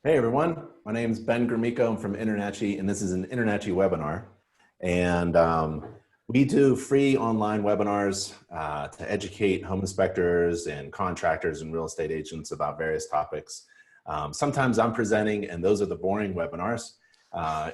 Hey everyone, my name is Ben Gromiko. I'm from InterNACHI, and this is an InterNACHI webinar. And we do free online webinars to educate home inspectors and contractors and real estate agents about various topics. Sometimes I'm presenting, and those are the boring webinars.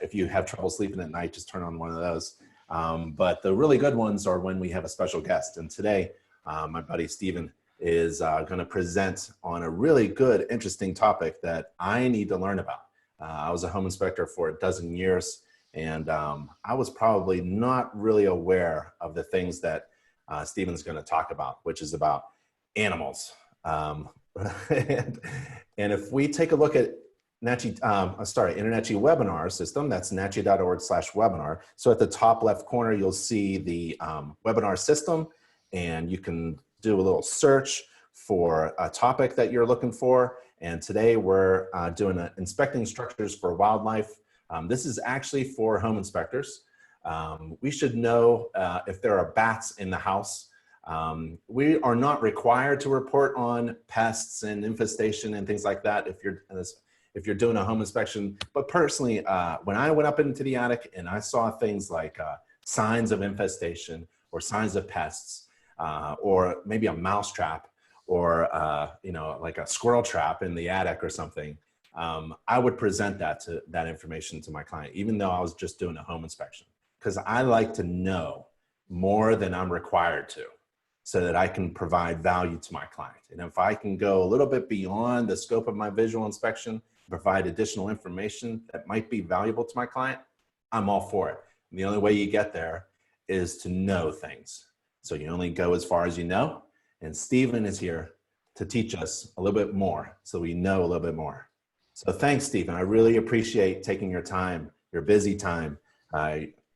If you have trouble sleeping at night, just turn on one of those. But the really good ones are when we have a special guest. And today, my buddy Steven is going to present on a really good, interesting topic that I need to learn about. I was a home inspector for a dozen years, and I was probably not really aware of the things that Steven's going to talk about, which is about animals. And if we take a look at InterNACHI webinar system, that's nachi.org/webinar. So at the top left corner, you'll see the webinar system, and you can do a little search for a topic that you're looking for. And today we're doing inspecting structures for wildlife. This is actually for home inspectors. We should know if there are bats in the house. We are not required to report on pests and infestation and things like that if you're doing a home inspection. But personally, when I went up into the attic and I saw things like signs of infestation or signs of pests, or maybe a mouse trap, or like a squirrel trap in the attic or something, I would present that information to my client, even though I was just doing a home inspection, because I like to know more than I'm required to, so that I can provide value to my client. And if I can go a little bit beyond the scope of my visual inspection, provide additional information that might be valuable to my client, I'm all for it. And the only way you get there is to know things. So you only go as far as you know, and Steven is here to teach us a little bit more so we know a little bit more. So thanks, Steven. I really appreciate taking your time, your busy time.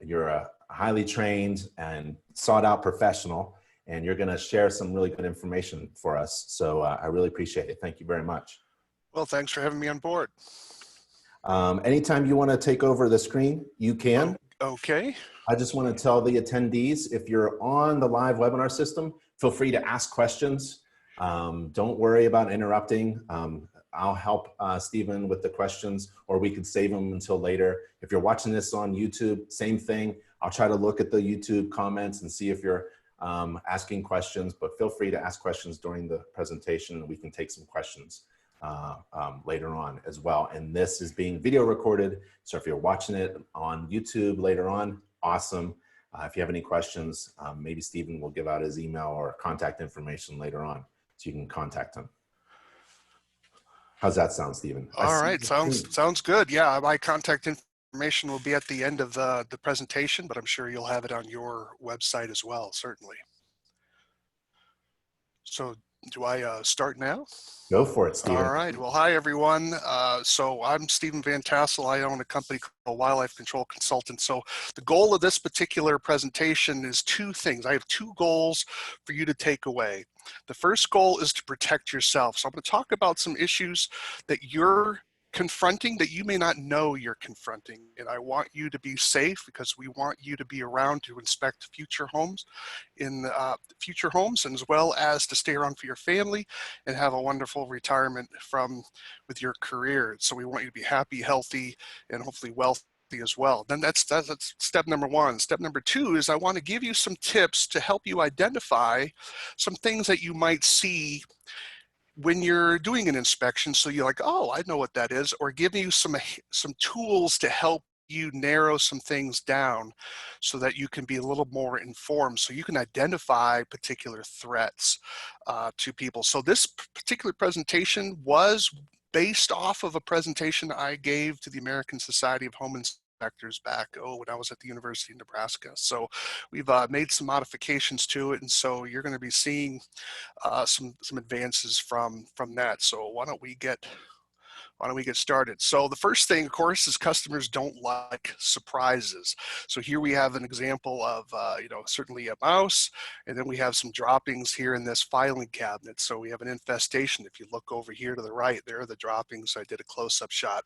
You're a highly trained and sought out professional, and you're gonna share some really good information for us. So I really appreciate it. Thank you very much. Well, thanks for having me on board. Anytime you wanna take over the screen, you can. Okay. I just want to tell the attendees, if you're on the live webinar system, feel free to ask questions. Don't worry about interrupting. I'll help Steven with the questions, or we could save them until later. If you're watching this on YouTube, same thing. I'll try to look at the YouTube comments and see if you're asking questions, but feel free to ask questions during the presentation, and we can take some questions later on as well. And this is being video recorded, so if you're watching it on YouTube later on, awesome. If you have any questions, maybe Steven will give out his email or contact information later on, so you can contact him. How's that sound, Steven? All right, sounds good. Yeah, my contact information will be at the end of the presentation, but I'm sure you'll have it on your website as well, certainly. So do I start now? Go for it, Steven. All right. Well, hi, everyone. So I'm Steven Vantassel. I own a company called Wildlife Control Consultant. So the goal of this particular presentation is two things. I have two goals for you to take away. The first goal is to protect yourself. So I'm going to talk about some issues that you're confronting that you may not know you're confronting, and I want you to be safe because we want you to be around to inspect future homes and as well as to stay around for your family and have a wonderful retirement with your career. So we want you to be happy, healthy, and hopefully wealthy as well. Then that's step number one. Step number two is I want to give you some tips to help you identify some things that you might see when you're doing an inspection, so you're like, oh, I know what that is, or give you some tools to help you narrow some things down so that you can be a little more informed, so you can identify particular threats to people. So this particular presentation was based off of a presentation I gave to the American Society of Home Inspectors back, when I was at the University of Nebraska. So we've made some modifications to it, and so you're going to be seeing some advances from that. So why don't we get started? So the first thing, of course, is customers don't like surprises. So here we have an example of, certainly a mouse, and then we have some droppings here in this filing cabinet. So we have an infestation. If you look over here to the right, there are the droppings. I did a close-up shot.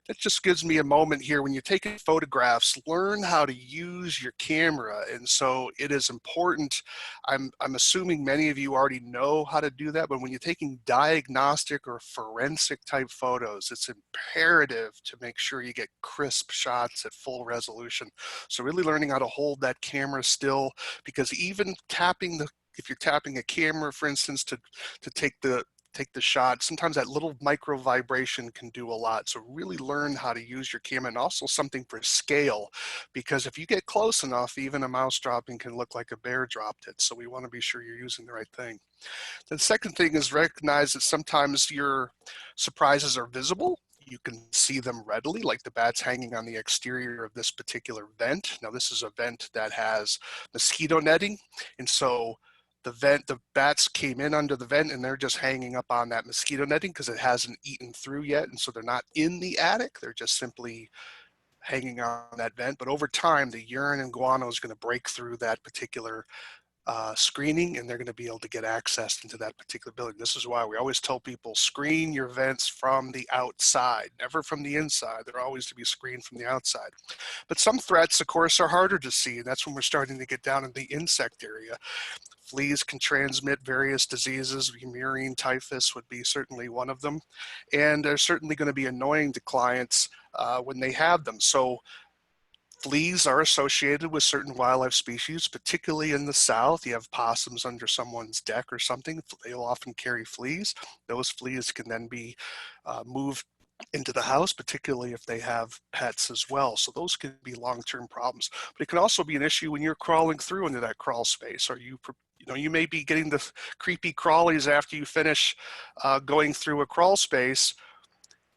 That just gives me a moment here. When you're taking photographs, learn how to use your camera. And so it is important. I'm assuming many of you already know how to do that, but when you're taking diagnostic or forensic type photos, photos. It's imperative to make sure you get crisp shots at full resolution. So really learning how to hold that camera still, because even if you're tapping a camera, for instance, to take the shot, sometimes that little micro vibration can do a lot. So really learn how to use your camera, and also something for scale, because if you get close enough, even a mouse dropping can look like a bear dropped it. So we want to be sure you're using the right thing. The second thing is recognize that sometimes your surprises are visible. You can see them readily, like the bats hanging on the exterior of this particular vent. Now this is a vent that has mosquito netting, and so the bats came in under the vent and they're just hanging up on that mosquito netting because it hasn't eaten through yet. And so they're not in the attic, they're just simply hanging on that vent. But over time, the urine and guano is going to break through that particular screening, and they're going to be able to get access into that particular building. This is why we always tell people, screen your vents from the outside, never from the inside. They're always to be screened from the outside. But some threats, of course, are harder to see, and that's when we're starting to get down in the insect area. Fleas can transmit various diseases. Murine typhus would be certainly one of them. And they're certainly going to be annoying to clients when they have them. So fleas are associated with certain wildlife species, particularly in the South. You have possums under someone's deck or something. They'll often carry fleas. Those fleas can then be moved into the house, particularly if they have pets as well. So those can be long-term problems. But it can also be an issue when you're crawling through into that crawl space, or you may be getting the creepy crawlies after you finish going through a crawl space,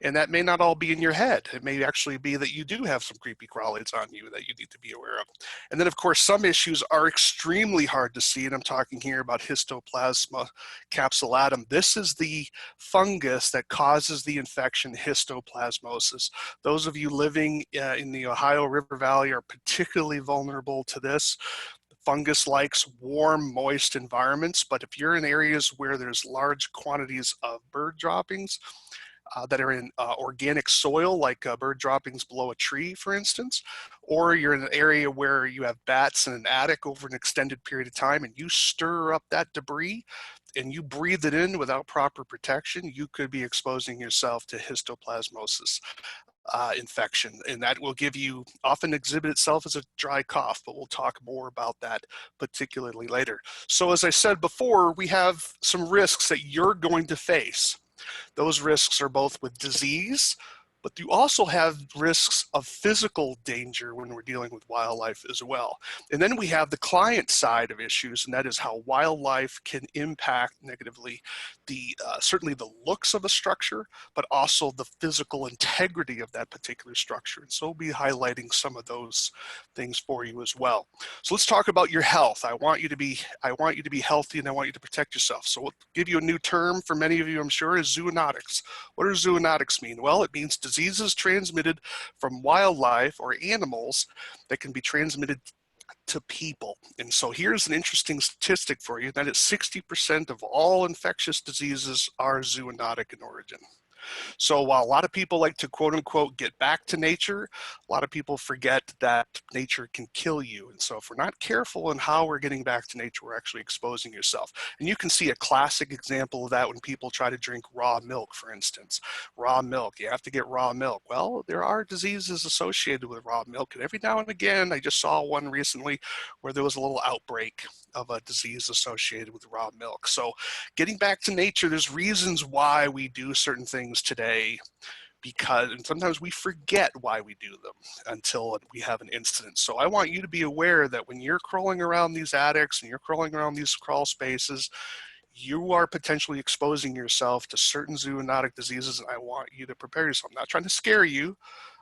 and that may not all be in your head. It may actually be that you do have some creepy crawlies on you that you need to be aware of. And then, of course, some issues are extremely hard to see, and I'm talking here about Histoplasma capsulatum. This is the fungus that causes the infection, histoplasmosis. Those of you living in the Ohio River Valley are particularly vulnerable to this. Fungus likes warm, moist environments, but if you're in areas where there's large quantities of bird droppings that are in organic soil, like bird droppings below a tree, for instance, or you're in an area where you have bats in an attic over an extended period of time and you stir up that debris and you breathe it in without proper protection, you could be exposing yourself to histoplasmosis infection, and that will often exhibit itself as a dry cough, but we'll talk more about that particularly later. So as I said before, we have some risks that you're going to face. Those risks are both with disease, but you also have risks of physical danger when we're dealing with wildlife as well. And then we have the client side of issues, and that is how wildlife can impact negatively certainly the looks of a structure, but also the physical integrity of that particular structure. And so we'll be highlighting some of those things for you as well. So let's talk about your health. I want you to be healthy, and I want you to protect yourself. So we'll give you a new term for many of you, I'm sure, is zoonotics. What does zoonotics mean? Well, it means diseases transmitted from wildlife or animals that can be transmitted to people. And so here's an interesting statistic for you, that is 60% of all infectious diseases are zoonotic in origin. So while a lot of people like to quote unquote get back to nature, a lot of people forget that nature can kill you. And so if we're not careful in how we're getting back to nature, we're actually exposing yourself. And you can see a classic example of that when people try to drink raw milk, for instance. Raw milk, you have to get raw milk. Well, there are diseases associated with raw milk. And every now and again, I just saw one recently where there was a little outbreak of a disease associated with raw milk. So getting back to nature, there's reasons why we do certain things today, and sometimes we forget why we do them until we have an incident. So I want you to be aware that when you're crawling around these attics and you're crawling around these crawl spaces, you are potentially exposing yourself to certain zoonotic diseases, and I want you to prepare yourself. I'm not trying to scare you.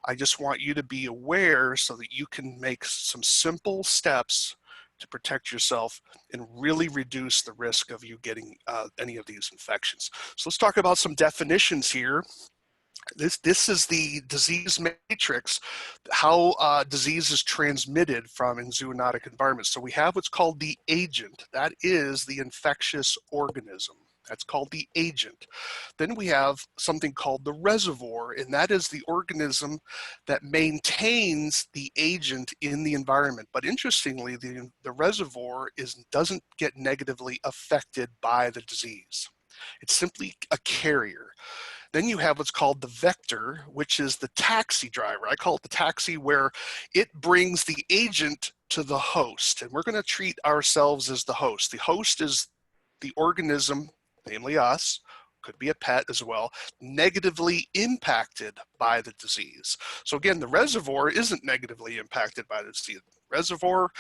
I just want you to be aware so that you can make some simple steps to protect yourself and really reduce the risk of you getting any of these infections. So let's talk about some definitions here. This is the disease matrix, how disease is transmitted from in zoonotic environments. So we have what's called the agent. That is the infectious organism. That's called the agent. Then we have something called the reservoir, and that is the organism that maintains the agent in the environment. But interestingly, the reservoir doesn't get negatively affected by the disease. It's simply a carrier. Then you have what's called the vector, which is the taxi driver. I call it the taxi, where it brings the agent to the host. And we're going to treat ourselves as the host. The host is the organism, namely us, could be a pet as well, negatively impacted by the disease. So again, the reservoir isn't negatively impacted by the disease. The reservoir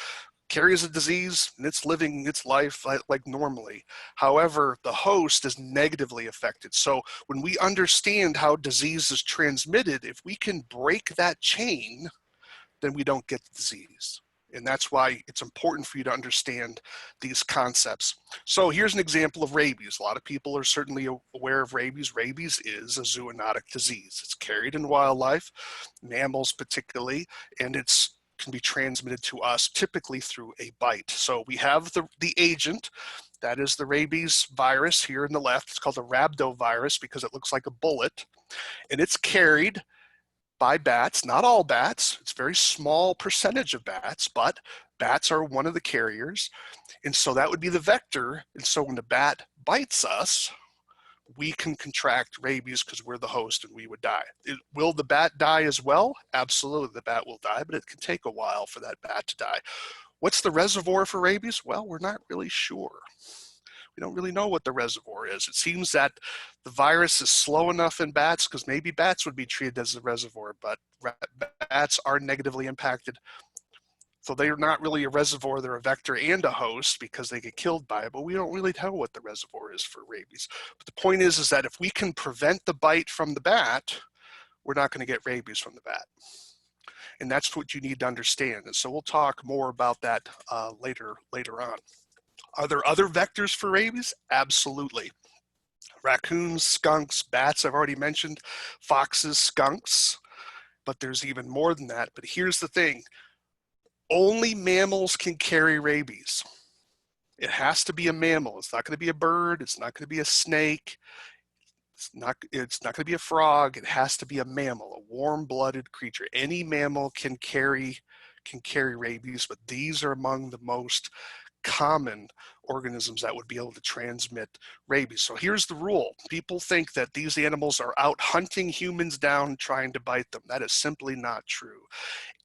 carries a disease and it's living its life like normally. However, the host is negatively affected. So when we understand how disease is transmitted, if we can break that chain, then we don't get the disease. And that's why it's important for you to understand these concepts. So here's an example of rabies. A lot of people are certainly aware of rabies. Rabies is a zoonotic disease. It's carried in wildlife, mammals particularly, and it's can be transmitted to us typically through a bite. So we have the agent, that is the rabies virus here in the left. It's called the rhabdovirus because it looks like a bullet, and it's carried by bats, not all bats. It's a very small percentage of bats, but bats are one of the carriers. And so that would be the vector. And so when the bat bites us, we can contract rabies because we're the host and we would die. Will the bat die as well? Absolutely, the bat will die, but it can take a while for that bat to die. What's the reservoir for rabies? Well, we're not really sure. We don't really know what the reservoir is. It seems that the virus is slow enough in bats because maybe bats would be treated as the reservoir, but bats are negatively impacted. So they're not really a reservoir, they're a vector and a host because they get killed by it, but we don't really know what the reservoir is for rabies. But the point is that if we can prevent the bite from the bat, we're not going to get rabies from the bat. And that's what you need to understand. And so we'll talk more about that later on. Are there other vectors for rabies? Absolutely. Raccoons, skunks, bats, I've already mentioned, foxes, skunks, but there's even more than that. But here's the thing. Only mammals can carry rabies. It has to be a mammal. It's not going to be a bird. It's not going to be a snake. It's not going to be a frog. It has to be a mammal, a warm-blooded creature. Any mammal can carry rabies, but these are among the most common organisms that would be able to transmit rabies. So here's the rule. People think that these animals are out hunting humans down, trying to bite them. That is simply not true.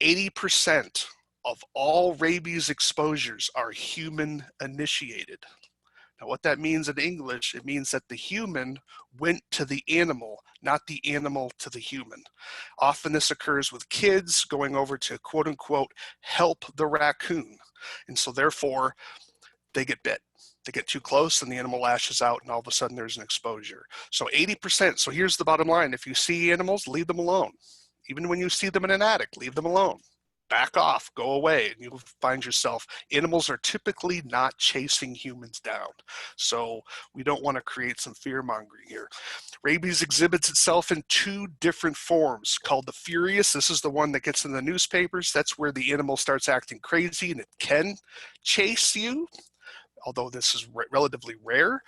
80% of all rabies exposures are human initiated. Now what that means in English, it means that the human went to the animal, not the animal to the human. Often this occurs with kids going over to quote unquote help the raccoon. And so therefore they get bit. They get too close and the animal lashes out and all of a sudden there's an exposure. So 80%, so here's the bottom line. If you see animals, leave them alone. Even when you see them in an attic, leave them alone. Back off, go away, and you'll find yourself, animals are typically not chasing humans down. So we don't want to create some fear mongering here. Rabies exhibits itself in two different forms called the furious. This is the one that gets in the newspapers. That's where the animal starts acting crazy and it can chase you, although this is relatively rare.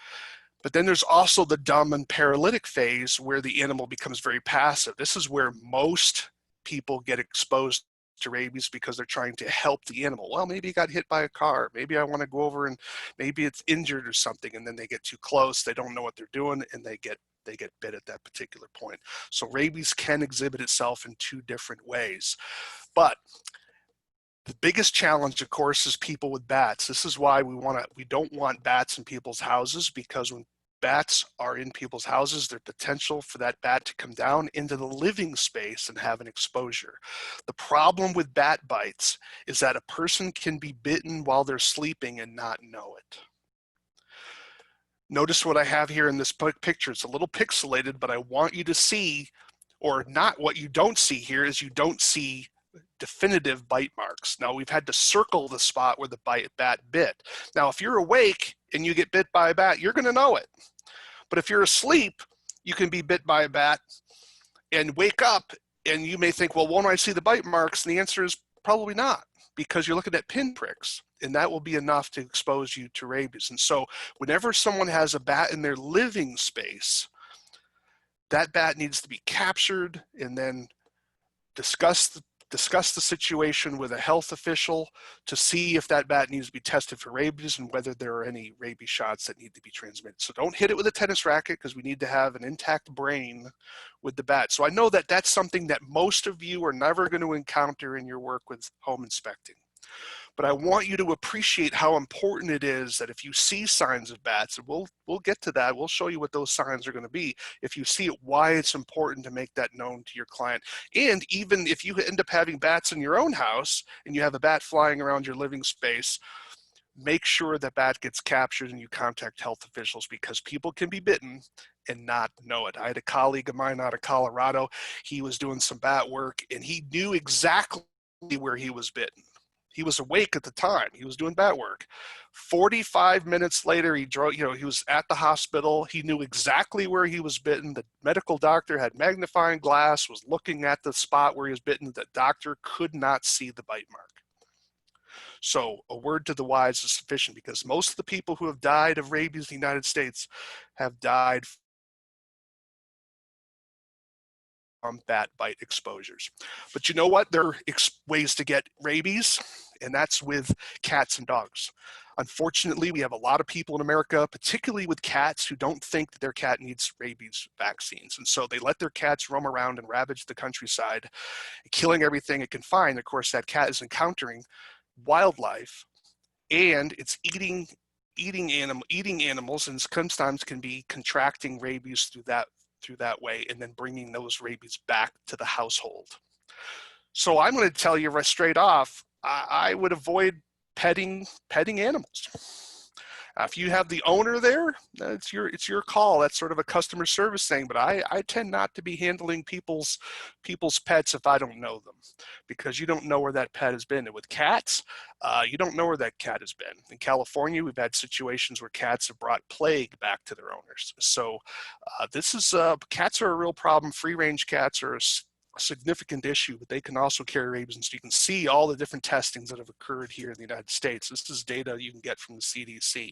But then there's also the dumb and paralytic phase where the animal becomes very passive. This is where most people get exposed to rabies because they're trying to help the animal. Well, maybe it got hit by a car. Maybe I want to go over and maybe it's injured or something, and then they get too close. They don't know what they're doing, and they get bit at that particular point. So rabies can exhibit itself in two different ways. But the biggest challenge, of course, is people with bats. This is why we don't want bats in people's houses, because when bats are in people's houses, there's potential for that bat to come down into the living space and have an exposure. The problem with bat bites is that a person can be bitten while they're sleeping and not know it. Notice what I have here in this picture. It's a little pixelated, but I want you to see, or not, what you don't see here is you don't see definitive bite marks. Now we've had to circle the spot where the bat bit. Now if you're awake and you get bit by a bat, you're going to know it. But if you're asleep, you can be bit by a bat and wake up and you may think, well, won't I see the bite marks? And the answer is probably not, because you're looking at pinpricks, and that will be enough to expose you to rabies. And so whenever someone has a bat in their living space, that bat needs to be captured and then discuss discuss the situation with a health official to see if that bat needs to be tested for rabies and whether there are any rabies shots that need to be transmitted. So don't hit it with a tennis racket, because we need to have an intact brain with the bat. So I know that that's something that most of you are never going to encounter in your work with home inspecting. But I want you to appreciate how important it is that if you see signs of bats, and we'll get to that, we'll show you what those signs are going to be. If you see it, why it's important to make that known to your client. And even if you end up having bats in your own house and you have a bat flying around your living space, make sure that bat gets captured and you contact health officials, because people can be bitten and not know it. I had a colleague of mine out of Colorado. He was doing some bat work and he knew exactly where he was bitten. He was awake at the time. He was doing bat work. 45 minutes later, he drove, he was at the hospital. He knew exactly where he was bitten. The medical doctor had magnifying glass, was looking at the spot where he was bitten. The doctor could not see the bite mark. So a word to the wise is sufficient, because most of the people who have died of rabies in the United States have died from bat bite exposures. But you know what? There are ways to get rabies, and that's with cats and dogs. Unfortunately, we have a lot of people in America, particularly with cats, who don't think that their cat needs rabies vaccines. And so they let their cats roam around and ravage the countryside, killing everything it can find. Of course, that cat is encountering wildlife, and it's eating animals, and sometimes can be contracting rabies through that way, and then bringing those rabies back to the household. So I'm going to tell you right straight off, I would avoid petting animals. If you have the owner there, it's your call. That's sort of a customer service thing, but I tend not to be handling people's pets if I don't know them, because you don't know where that pet has been. And with cats, you don't know where that cat has been. In California, we've had situations where cats have brought plague back to their owners. So cats are a real problem. Free-range cats are a significant issue, but they can also carry rabies. And so you can see all the different testings that have occurred here in the United States. This is data you can get from the CDC.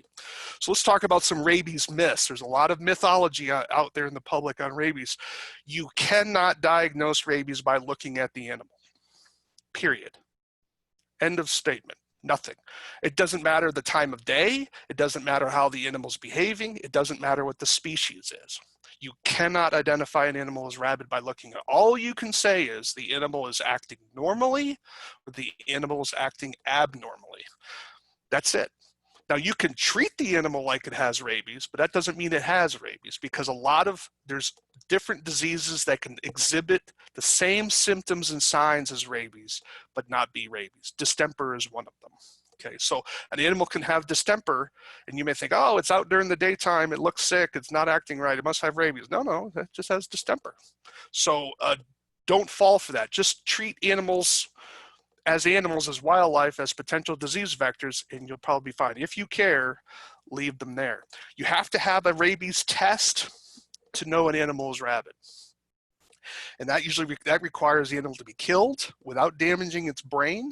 So let's talk about some rabies myths. There's a lot of mythology out there in the public on rabies. You cannot diagnose rabies by looking at the animal, period. End of statement. Nothing. It doesn't matter the time of day. It doesn't matter how the animal's behaving. It doesn't matter what the species is. You cannot identify an animal as rabid by looking at it. All you can say is the animal is acting normally, or the animal is acting abnormally. That's it. Now you can treat the animal like it has rabies, but that doesn't mean it has rabies, because there's different diseases that can exhibit the same symptoms and signs as rabies, but not be rabies. Distemper is one of them. Okay, so an animal can have distemper, and you may think, oh, it's out during the daytime, it looks sick, it's not acting right, it must have rabies. No, that just has distemper. So don't fall for that. Just treat animals, as wildlife, as potential disease vectors, and you'll probably be fine. If you care, leave them there. You have to have a rabies test to know an animal is rabid. And that requires the animal to be killed without damaging its brain.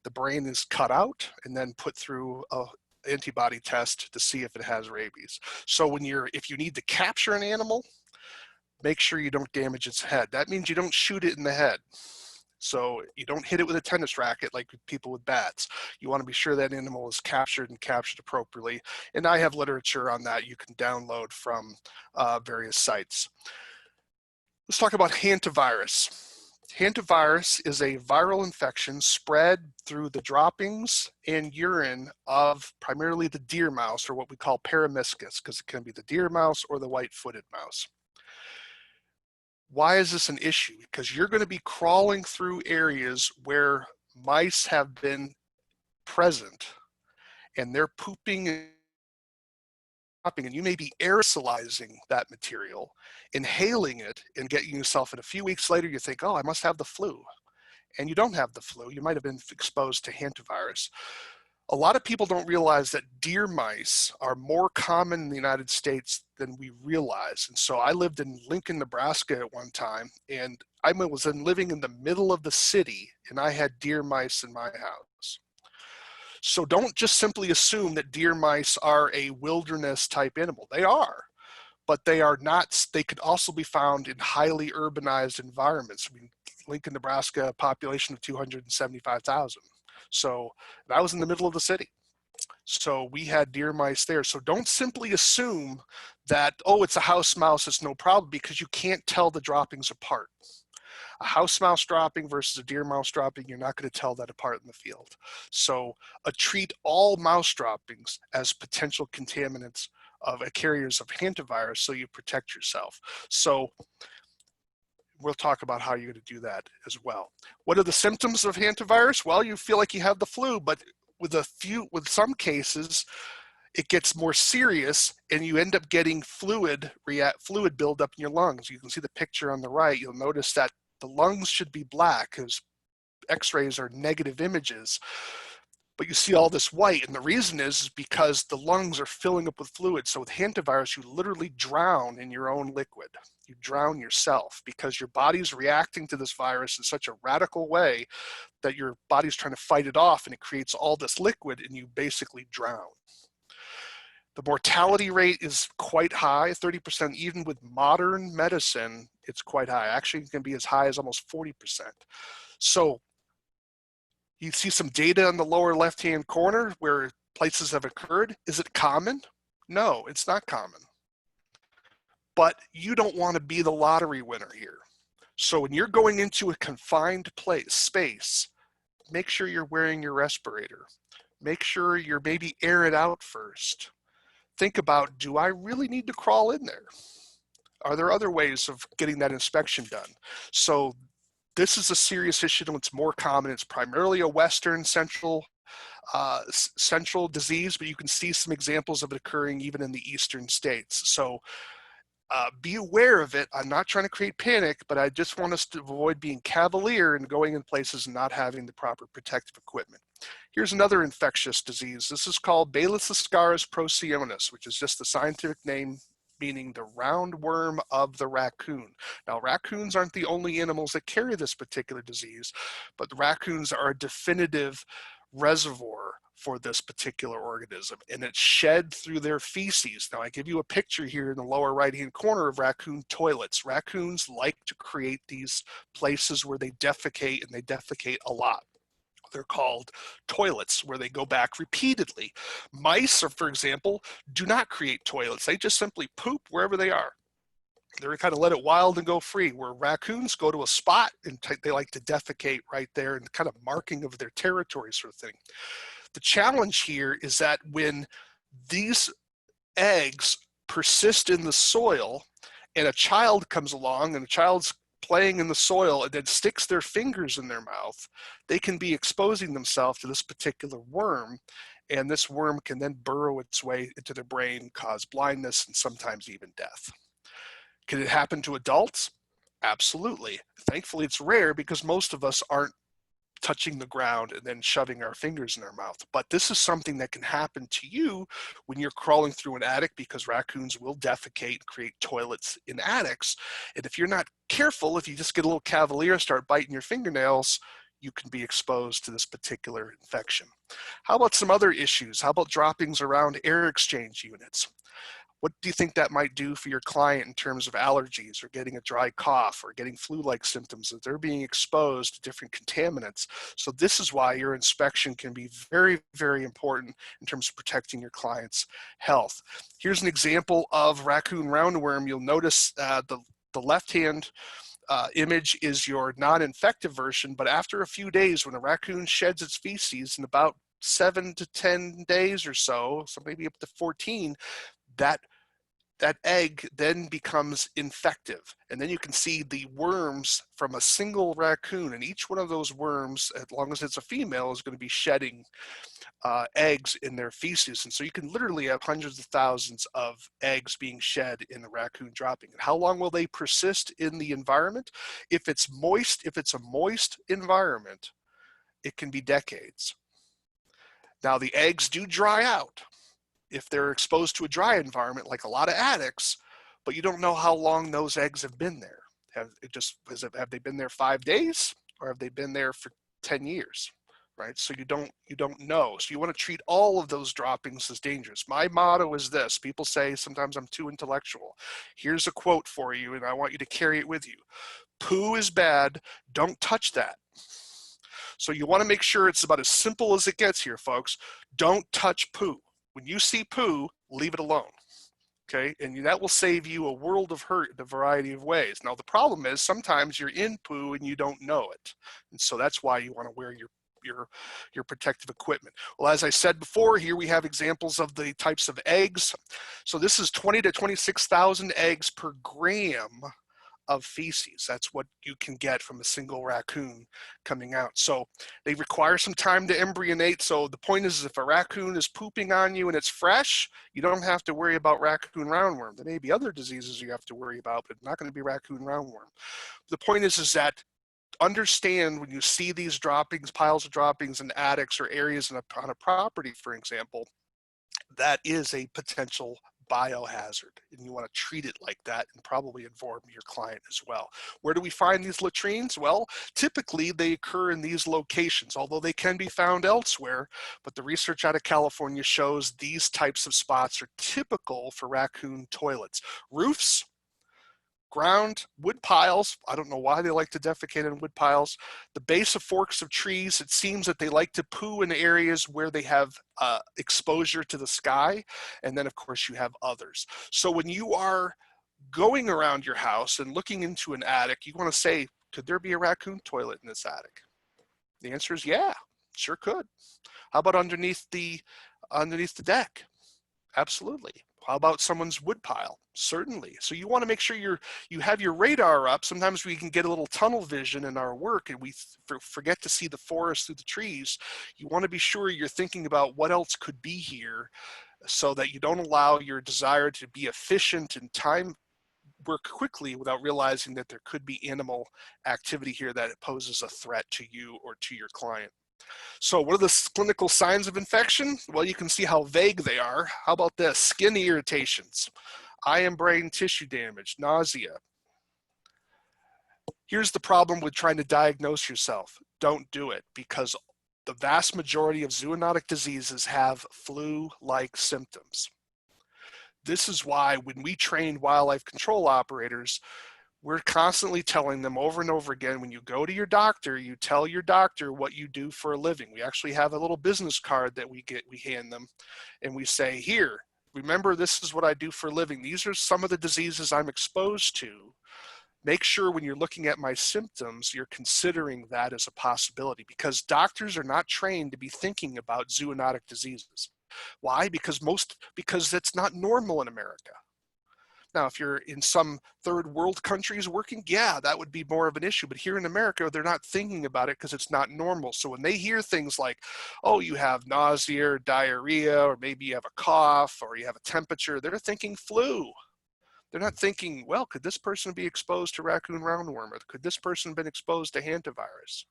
The brain is cut out and then put through an antibody test to see if it has rabies. So if you need to capture an animal, make sure you don't damage its head. That means you don't shoot it in the head. So you don't hit it with a tennis racket like people with bats. You want to be sure that animal is captured and captured appropriately. And I have literature on that you can download from various sites. Let's talk about hantavirus. Hantavirus is a viral infection spread through the droppings and urine of primarily the deer mouse, or what we call paramiscus, because it can be the deer mouse or the white-footed mouse. Why is this an issue? Because you're going to be crawling through areas where mice have been present, and they're pooping and you may be aerosolizing that material, inhaling it, and getting yourself, and a few weeks later you think, oh, I must have the flu. And you don't have the flu. You might have been exposed to hantavirus. A lot of people don't realize that deer mice are more common in the United States than we realize. And so I lived in Lincoln, Nebraska at one time, and I was living in the middle of the city, and I had deer mice in my house. So don't just simply assume that deer mice are a wilderness type animal. They are, but they are not. They could also be found in highly urbanized environments. I mean, Lincoln, Nebraska, population of 275,000. So that was in the middle of the city. So we had deer mice there. So don't simply assume that, oh, it's a house mouse, it's no problem, because you can't tell the droppings apart. A house mouse dropping versus a deer mouse dropping, you're not going to tell that apart in the field. So treat all mouse droppings as potential contaminants of carriers of hantavirus, so you protect yourself. So we'll talk about how you're going to do that as well. What are the symptoms of hantavirus? Well, you feel like you have the flu, but with some cases, it gets more serious and you end up getting fluid buildup in your lungs. You can see the picture on the right. You'll notice that the lungs should be black because x-rays are negative images, but you see all this white, and the reason is because the lungs are filling up with fluid. So with hantavirus, you literally drown in your own liquid. You drown yourself because your body's reacting to this virus in such a radical way that your body's trying to fight it off, and it creates all this liquid and you basically drown. The mortality rate is quite high, 30%. Even with modern medicine, it's quite high. Actually, it can be as high as almost 40%. So you see some data in the lower left-hand corner where places have occurred. Is it common? No, it's not common. But you don't want to be the lottery winner here. So when you're going into a confined space, make sure you're wearing your respirator. Make sure you're maybe air it out first. Think about, do I really need to crawl in there? Are there other ways of getting that inspection done? So this is a serious issue and it's more common. It's primarily a Western central disease, but you can see some examples of it occurring even in the Eastern states. So be aware of it. I'm not trying to create panic, but I just want us to avoid being cavalier and going in places and not having the proper protective equipment. Here's another infectious disease. This is called Baylisascaris procyonis, which is just the scientific name meaning the roundworm of the raccoon. Now, raccoons aren't the only animals that carry this particular disease, but the raccoons are a definitive reservoir for this particular organism, and it's shed through their feces. Now I give you a picture here in the lower right hand corner of raccoon toilets. Raccoons like to create these places where they defecate, and they defecate a lot. They're called toilets, where they go back repeatedly. Mice, for example, do not create toilets. They just simply poop wherever they are. They're kind of let it wild and go free, where raccoons go to a spot and they like to defecate right there, and kind of marking of their territory sort of thing. The challenge here is that when these eggs persist in the soil and a child comes along and the child's playing in the soil and then sticks their fingers in their mouth, they can be exposing themselves to this particular worm, and this worm can then burrow its way into their brain, cause blindness, and sometimes even death. Can it happen to adults? Absolutely. Thankfully, it's rare because most of us aren't touching the ground and then shoving our fingers in our mouth. But this is something that can happen to you when you're crawling through an attic, because raccoons will defecate and create toilets in attics. And if you're not careful, if you just get a little cavalier, start biting your fingernails, you can be exposed to this particular infection. How about some other issues? How about droppings around air exchange units? What do you think that might do for your client in terms of allergies, or getting a dry cough, or getting flu-like symptoms, that they're being exposed to different contaminants? So this is why your inspection can be very, very important in terms of protecting your client's health. Here's an example of Raccoon Roundworm. You'll notice the left-hand image is your non-infective version, but after a few days, when a raccoon sheds its feces, in about 7 to 10 days or so maybe up to 14, that egg then becomes infective. And then you can see the worms from a single raccoon, and each one of those worms, as long as it's a female, is going to be shedding eggs in their feces. And so you can literally have hundreds of thousands of eggs being shed in a raccoon dropping. And how long will they persist in the environment? If it's a moist environment, it can be decades. Now, the eggs do dry out if they're exposed to a dry environment, like a lot of attics, but you don't know how long those eggs have been there. Have they been there 5 days, or have they been there for 10 years? right? So you don't know. So you want to treat all of those droppings as dangerous. My motto is this. People say sometimes I'm too intellectual. Here's a quote for you, and I want you to carry it with you. Poo is bad. Don't touch that. So you want to make sure it's about as simple as it gets here, folks. Don't touch poo. When you see poo, leave it alone. Okay, and that will save you a world of hurt in a variety of ways. Now, the problem is sometimes you're in poo and you don't know it. And so that's why you want to wear your protective equipment. Well, as I said before, here we have examples of the types of eggs. So this is 20 to 26,000 eggs per gram of feces. That's what you can get from a single raccoon coming out. So they require some time to embryonate. So the point is, if a raccoon is pooping on you and it's fresh, you don't have to worry about raccoon roundworm. There may be other diseases you have to worry about, but not going to be raccoon roundworm. The point is that understand when you see these droppings, piles of droppings in attics or areas on a property, for example, that is a potential biohazard, and you want to treat it like that and probably inform your client as well. Where do we find these latrines? Well, typically they occur in these locations, although they can be found elsewhere, but the research out of California shows these types of spots are typical for raccoon toilets. Roofs, ground, wood piles. I don't know why they like to defecate in wood piles. The base of forks of trees, it seems that they like to poo in areas where they have exposure to the sky. And then of course you have others. So when you are going around your house and looking into an attic, you want to say, could there be a raccoon toilet in this attic? The answer is yeah, sure could. How about underneath the deck? Absolutely. How about someone's wood pile? Certainly. So you want to make sure you have your radar up. Sometimes we can get a little tunnel vision in our work and we forget to see the forest through the trees. You want to be sure you're thinking about what else could be here so that you don't allow your desire to be efficient and time work quickly without realizing that there could be animal activity here that poses a threat to you or to your client. So what are the clinical signs of infection? Well, you can see how vague they are. How about this? Skin irritations, eye and brain tissue damage, nausea. Here's the problem with trying to diagnose yourself. Don't do it, because the vast majority of zoonotic diseases have flu-like symptoms. This is why when we train wildlife control operators, we're constantly telling them over and over again, when you go to your doctor, you tell your doctor what you do for a living. We actually have a little business card that we hand them, and we say, here, remember, this is what I do for a living. These are some of the diseases I'm exposed to. Make sure when you're looking at my symptoms, you're considering that as a possibility, because doctors are not trained to be thinking about zoonotic diseases. Why? Because that's not normal in America. Now, if you're in some third world countries working, yeah, that would be more of an issue. But here in America, they're not thinking about it because it's not normal. So when they hear things like, oh, you have nausea or diarrhea, or maybe you have a cough, or you have a temperature, they're thinking flu. They're not thinking, well, could this person be exposed to raccoon roundworm? Or could this person have been exposed to hantavirus?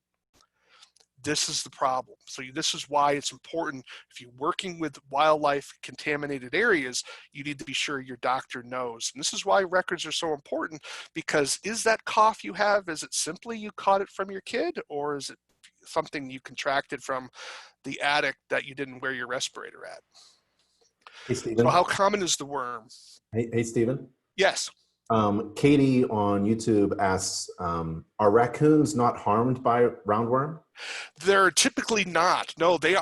This is the problem. So this is why it's important, if you're working with wildlife contaminated areas, you need to be sure your doctor knows. And this is why records are so important, because is that cough you have, is it simply you caught it from your kid, or is it something you contracted from the attic that you didn't wear your respirator at? Hey, Stephen. So how common is the worm? Hey, Stephen. Yes. Katie on YouTube asks, are raccoons not harmed by roundworm? They're typically not. No, they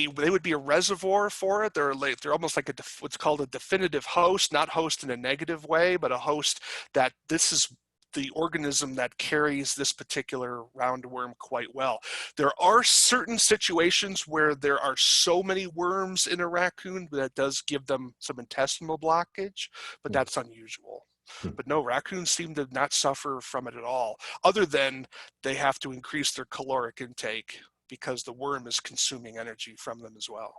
would be a reservoir for it. They're almost like what's called a definitive host, not host in a negative way, but a host that this is the organism that carries this particular roundworm quite well. There are certain situations where there are so many worms in a raccoon that does give them some intestinal blockage, but that's unusual. But no, raccoons seem to not suffer from it at all, other than they have to increase their caloric intake because the worm is consuming energy from them as well.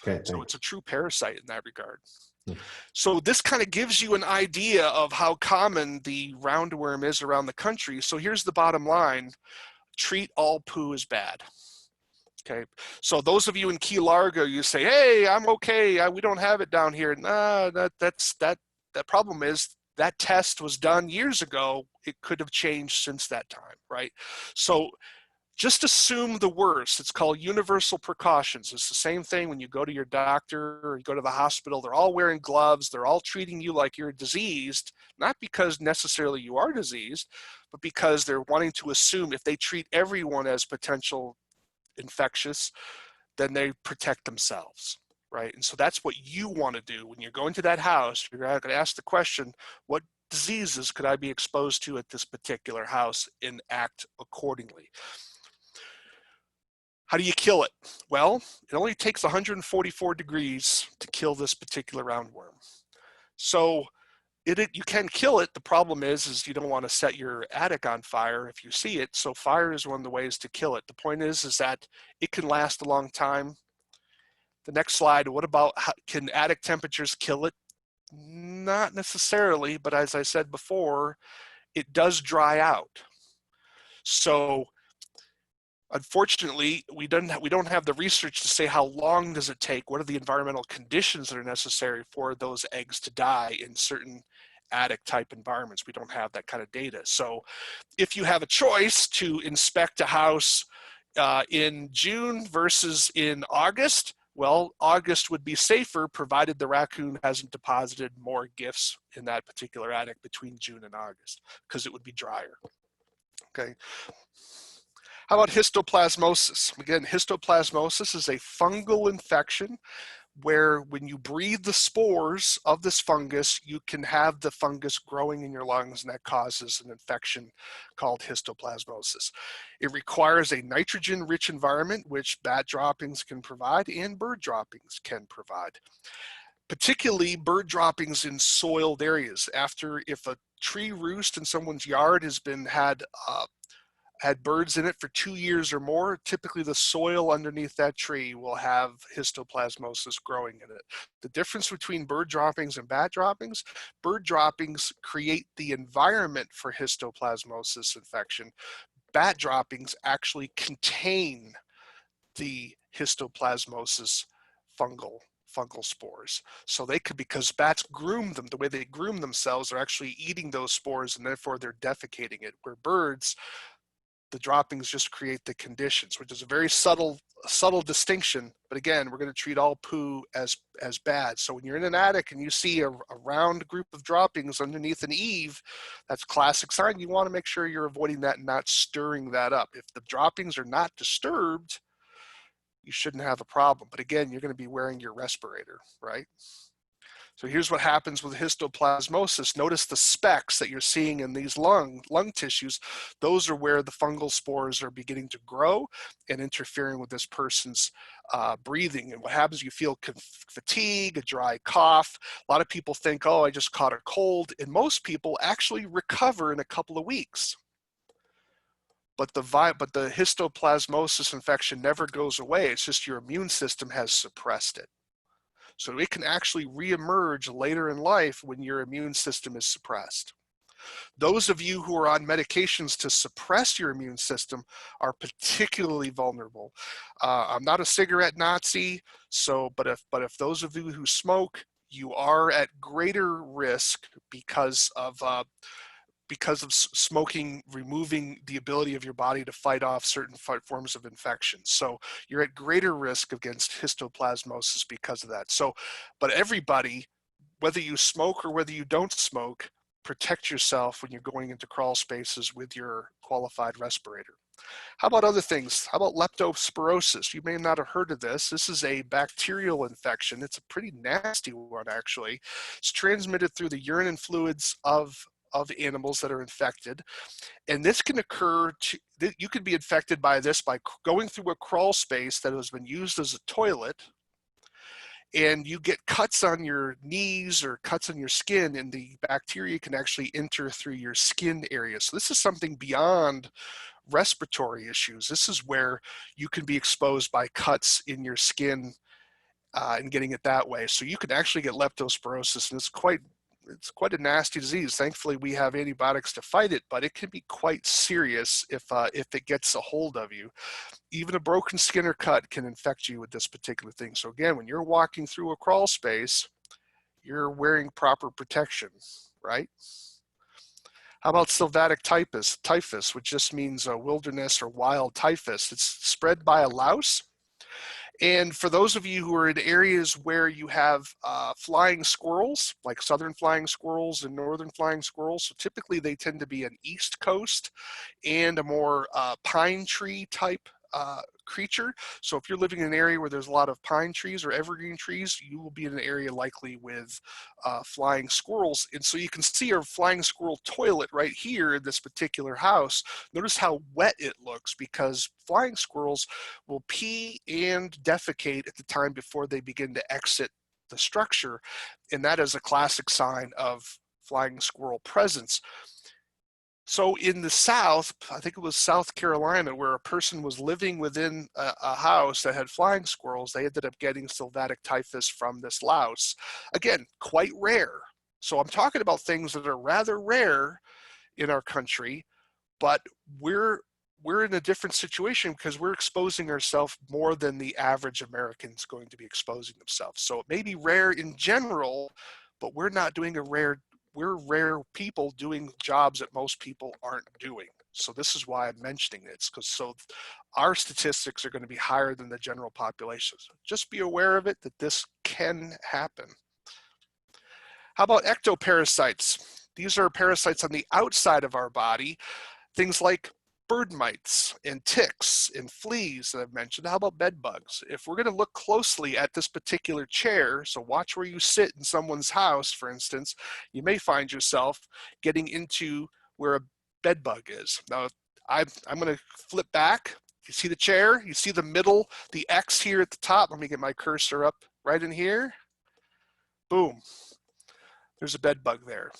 Okay, so thanks. it's a true parasite in that regard. Hmm. So this kind of gives you an idea of how common the roundworm is around the country. So here's the bottom line: treat all poo as bad. Okay, so those of you in Key Largo, you say, hey, I'm okay, we don't have it down here. Nah, that problem is that test was done years ago. It could have changed since that time, right? So just assume the worst. It's called universal precautions. It's the same thing when you go to your doctor or you go to the hospital. They're all wearing gloves. They're all treating you like you're diseased, not because necessarily you are diseased, but because they're wanting to assume if they treat everyone as potential infectious, then they protect themselves, right? And so that's what you want to do when you're going to that house. You're going to ask the question, what diseases could I be exposed to at this particular house, and act accordingly. How do you kill it? Well, it only takes 144 degrees to kill this particular roundworm. So you can kill it. The problem is you don't want to set your attic on fire if you see it. So fire is one of the ways to kill it. The point is that it can last a long time. The next slide, what about, can attic temperatures kill it? Not necessarily, but as I said before, it does dry out. So unfortunately, we don't have the research to say how long does it take, what are the environmental conditions that are necessary for those eggs to die in certain attic type environments. We don't have that kind of data. So if you have a choice to inspect a house in June versus in August, well, August would be safer provided the raccoon hasn't deposited more gifts in that particular attic between June and August, because it would be drier. Okay. How about histoplasmosis? Again, histoplasmosis is a fungal infection where when you breathe the spores of this fungus, you can have the fungus growing in your lungs, and that causes an infection called histoplasmosis. It requires a nitrogen-rich environment, which bat droppings can provide and bird droppings can provide. Particularly bird droppings in soiled areas. If a tree roost in someone's yard has had birds in it for 2 years or more, typically the soil underneath that tree will have histoplasmosis growing in it. The difference between bird droppings and bat droppings, bird droppings create the environment for histoplasmosis infection. Bat droppings actually contain the histoplasmosis fungal spores. So they could, because bats groom them, the way they groom themselves, they're actually eating those spores and therefore they're defecating it. Where birds, the droppings just create the conditions, which is a very subtle distinction. But again, we're going to treat all poo as bad. So when you're in an attic and you see a round group of droppings underneath an eave, that's a classic sign. You want to make sure you're avoiding that and not stirring that up. If the droppings are not disturbed, you shouldn't have a problem. But again, you're going to be wearing your respirator, right? So here's what happens with histoplasmosis. Notice the specks that you're seeing in these lung tissues. Those are where the fungal spores are beginning to grow and interfering with this person's breathing. And what happens, you feel fatigue, a dry cough. A lot of people think, oh, I just caught a cold. And most people actually recover in a couple of weeks. But the histoplasmosis infection never goes away. It's just your immune system has suppressed it. So it can actually reemerge later in life when your immune system is suppressed. Those of you who are on medications to suppress your immune system are particularly vulnerable. I'm not a cigarette Nazi, but if those of you who smoke, you are at greater risk because of smoking removing the ability of your body to fight off certain forms of infection. So you're at greater risk against histoplasmosis because of that. So, but everybody, whether you smoke or whether you don't smoke, protect yourself when you're going into crawl spaces with your qualified respirator. How about other things? How about leptospirosis? You may not have heard of this. This is a bacterial infection. It's a pretty nasty one, actually. It's transmitted through the urine and fluids of animals that are infected. And this can occur, you could be infected by this by going through a crawl space that has been used as a toilet, and you get cuts on your knees or cuts on your skin, and the bacteria can actually enter through your skin area. So this is something beyond respiratory issues. This is where you can be exposed by cuts in your skin and getting it that way. So you can actually get leptospirosis, and it's quite a nasty disease. Thankfully, we have antibiotics to fight it, but it can be quite serious if it gets a hold of you. Even a broken skin or cut can infect you with this particular thing. So again, when you're walking through a crawl space, you're wearing proper protection, right? How about Sylvatic typhus, which just means wilderness or wild typhus? It's spread by a louse. And for those of you who are in areas where you have flying squirrels, like southern flying squirrels and northern flying squirrels, so typically they tend to be an east coast and a more pine tree type creature. So if you're living in an area where there's a lot of pine trees or evergreen trees, you will be in an area likely with flying squirrels. And so you can see our flying squirrel toilet right here in this particular house. Notice how wet it looks, because flying squirrels will pee and defecate at the time before they begin to exit the structure. And that is a classic sign of flying squirrel presence. So in the South, I think it was South Carolina, where a person was living within a house that had flying squirrels, they ended up getting Sylvatic typhus from this louse. Again, quite rare. So I'm talking about things that are rather rare in our country, but we're in a different situation because we're exposing ourselves more than the average American's going to be exposing themselves. So it may be rare in general, but we're not doing we're rare people doing jobs that most people aren't doing. So this is why I'm mentioning this, because so our statistics are going to be higher than the general population. So just be aware of it, that this can happen. How about ectoparasites? These are parasites on the outside of our body, things like bird mites and ticks and fleas that I've mentioned. How about bed bugs? If we're going to look closely at this particular chair, so watch where you sit in someone's house, for instance, you may find yourself getting into where a bed bug is. Now, I'm going to flip back. You see the chair? You see the middle, the X here at the top? Let me get my cursor up right in here. Boom. There's a bed bug there.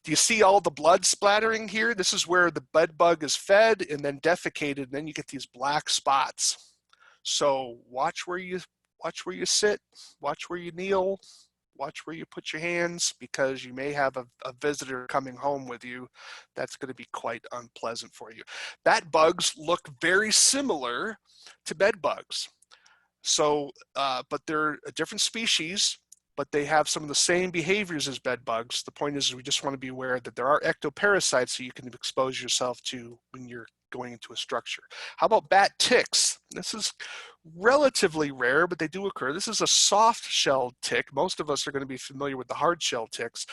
Do you see all the blood splattering here? This is where the bed bug is fed and then defecated, and then you get these black spots. So watch where you sit, watch where you kneel, watch where you put your hands, because you may have a visitor coming home with you. That's going to be quite unpleasant for you. Bat bugs look very similar to bed bugs. So, but they're a different species, but they have some of the same behaviors as bed bugs. The point is, we just want to be aware that there are ectoparasites that you can expose yourself to when you're going into a structure. How about bat ticks? This is relatively rare, but they do occur. This is a soft-shelled tick. Most of us are going to be familiar with the hard-shelled ticks.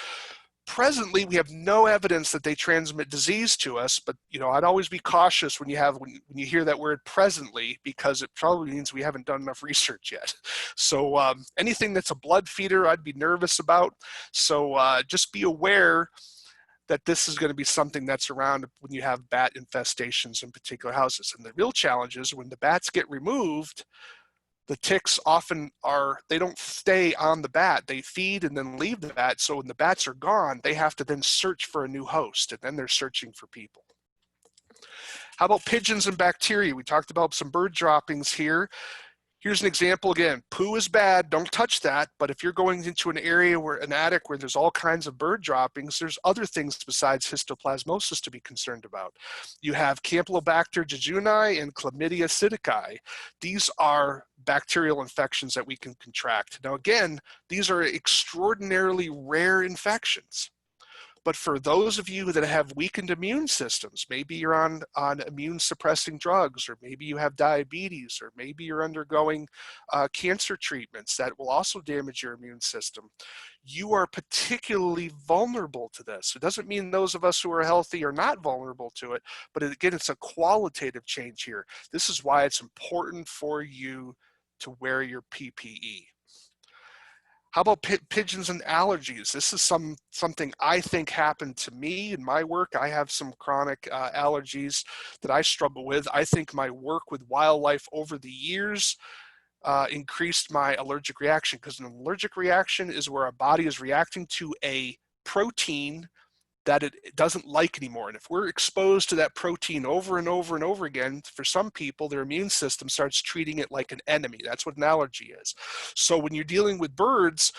Presently, we have no evidence that they transmit disease to us, but I'd always be cautious when you hear that word presently, because it probably means we haven't done enough research yet. So anything that's a blood feeder, I'd be nervous about. So just be aware that this is going to be something that's around when you have bat infestations in particular houses. And the real challenge is when the bats get removed, the ticks often they don't stay on the bat. They feed and then leave the bat. So when the bats are gone, they have to then search for a new host, and then they're searching for people. How about pigeons and bacteria? We talked about some bird droppings here. Here's an example again. Poo is bad, don't touch that. But if you're going into an area an attic where there's all kinds of bird droppings, there's other things besides histoplasmosis to be concerned about. You have Campylobacter jejuni and Chlamydia psittaci. These are bacterial infections that we can contract. Now again, these are extraordinarily rare infections. But for those of you that have weakened immune systems, maybe you're on immune suppressing drugs, or maybe you have diabetes, or maybe you're undergoing cancer treatments that will also damage your immune system, you are particularly vulnerable to this. It doesn't mean those of us who are healthy are not vulnerable to it, but again, it's a qualitative change here. This is why it's important for you to wear your PPE. How about pigeons and allergies? This is something I think happened to me in my work. I have some chronic allergies that I struggle with. I think my work with wildlife over the years increased my allergic reaction, because an allergic reaction is where our body is reacting to a protein that it doesn't like anymore. And if we're exposed to that protein over and over and over again, for some people, their immune system starts treating it like an enemy. That's what an allergy is. So when you're dealing with birds,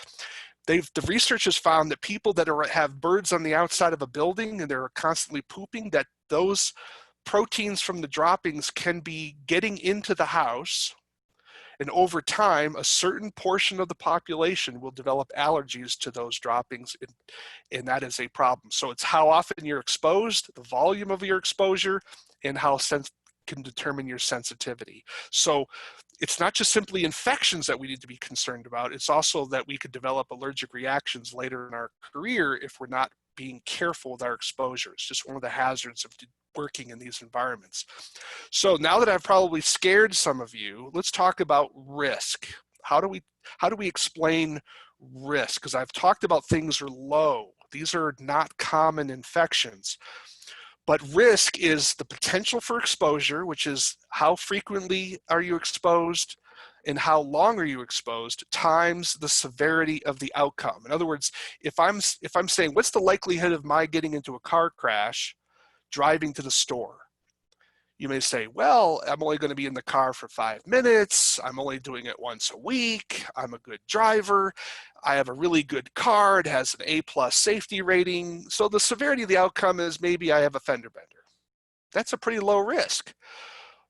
the research has found that people that have birds on the outside of a building and they're constantly pooping, that those proteins from the droppings can be getting into the house And over time, a certain portion of the population will develop allergies to those droppings, and that is a problem. So it's how often you're exposed, the volume of your exposure, and how can determine your sensitivity. So it's not just simply infections that we need to be concerned about, it's also that we could develop allergic reactions later in our career if we're not being careful with our exposure. It's just one of the hazards of working in these environments. So now that I've probably scared some of you, let's talk about risk. How do we explain risk? Because I've talked about things are low. These are not common infections. But risk is the potential for exposure, which is how frequently are you exposed and how long are you exposed, times the severity of the outcome. In other words, if I'm saying, what's the likelihood of my getting into a car crash driving to the store? You may say, well, I'm only going to be in the car for 5 minutes. I'm only doing it once a week. I'm a good driver. I have a really good car. It has an A+ safety rating. So the severity of the outcome is maybe I have a fender bender. That's a pretty low risk.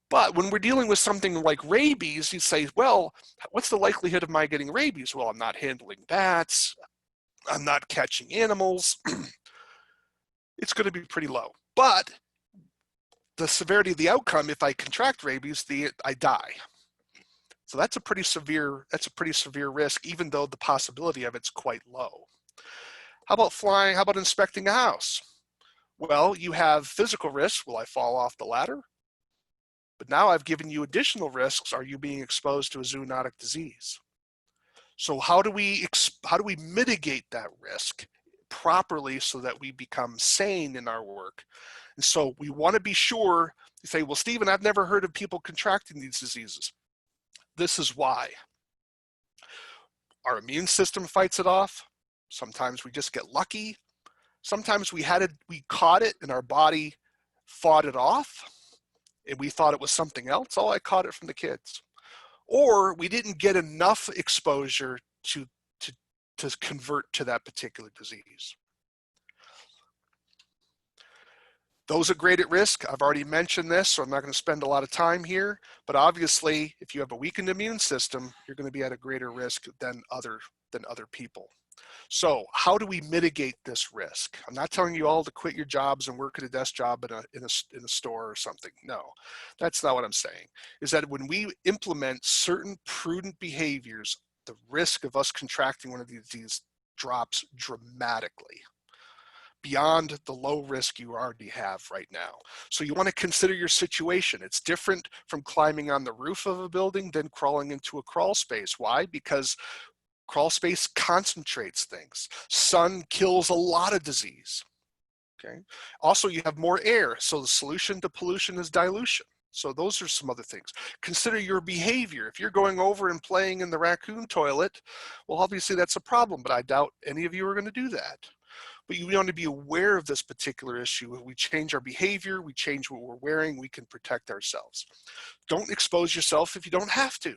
But when we're dealing with something like rabies, you say, well, what's the likelihood of my getting rabies? Well, I'm not handling bats. I'm not catching animals. It's going to be pretty low. But the severity of the outcome, if I contract rabies, I die. So that's a pretty severe risk, even though the possibility of it's quite low. How about flying? How about inspecting a house? Well, you have physical risks. Will I fall off the ladder? But now I've given you additional risks. Are you being exposed to a zoonotic disease? So how do we mitigate that risk properly so that we become sane in our work? And so we want to be sure. You say, well, Stephen, I've never heard of people contracting these diseases. This is why. Our immune system fights it off. Sometimes we just get lucky. Sometimes we caught it and our body fought it off and we thought it was something else. Oh, I caught it from the kids. Or we didn't get enough exposure to convert to that particular disease. Those are great at risk. I've already mentioned this, so I'm not going to spend a lot of time here. But obviously, if you have a weakened immune system, you're going to be at a greater risk than other people. So how do we mitigate this risk? I'm not telling you all to quit your jobs and work at a desk job in a store or something. No, that's not what I'm saying. Is that when we implement certain prudent behaviors, the risk of us contracting one of these drops dramatically beyond the low risk you already have right now. So you want to consider your situation. It's different from climbing on the roof of a building than crawling into a crawl space. Why? Because crawl space concentrates things. Sun kills a lot of disease. Okay. Also, you have more air, so the solution to pollution is dilution. So those are some other things. Consider your behavior. If you're going over and playing in the raccoon toilet, well, obviously that's a problem, but I doubt any of you are going to do that. But you want to be aware of this particular issue. If we change our behavior, we change what we're wearing, we can protect ourselves. Don't expose yourself if you don't have to.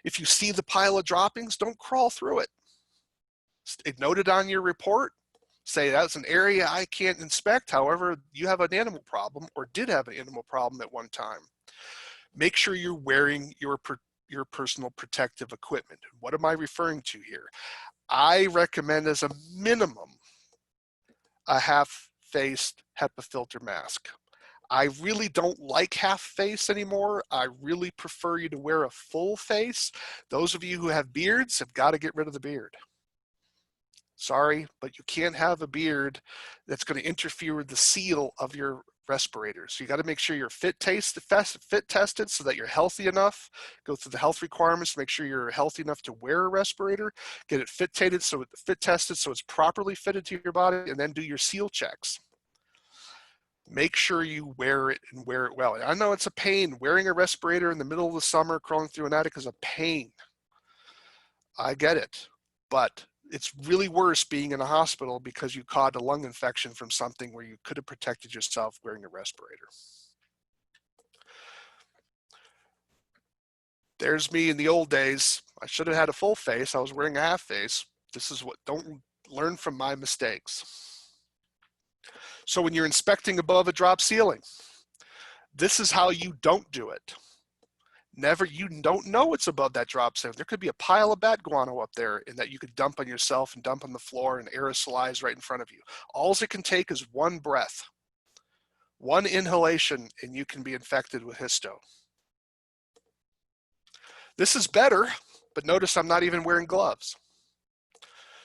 If you see the pile of droppings, don't crawl through it. Note it on your report. Say that's an area I can't inspect. However, you have an animal problem or did have an animal problem at one time. Make sure you're wearing your personal protective equipment. What am I referring to here? I recommend as a minimum a half-faced HEPA filter mask. I really don't like half face anymore. I really prefer you to wear a full face. Those of you who have beards have got to get rid of the beard. Sorry, but you can't have a beard that's going to interfere with the seal of your respirator. So you got to make sure you're fit tested so that you're healthy enough. Go through the health requirements to make sure you're healthy enough to wear a respirator. Get it fit tested so it's properly fitted to your body, and then do your seal checks. Make sure you wear it and wear it well. I know it's a pain. Wearing a respirator in the middle of the summer, crawling through an attic is a pain. I get it, but it's really worse being in a hospital because you caught a lung infection from something where you could have protected yourself wearing a respirator. There's me in the old days. I should have had a full face. I was wearing a half face. Don't learn from my mistakes. So when you're inspecting above a drop ceiling, this is how you don't do it. Never, you don't know what's above that drop zone. There could be a pile of bat guano up there and that you could dump on yourself and dump on the floor and aerosolize right in front of you. All it can take is one breath, one inhalation, and you can be infected with histo. This is better, but notice I'm not even wearing gloves.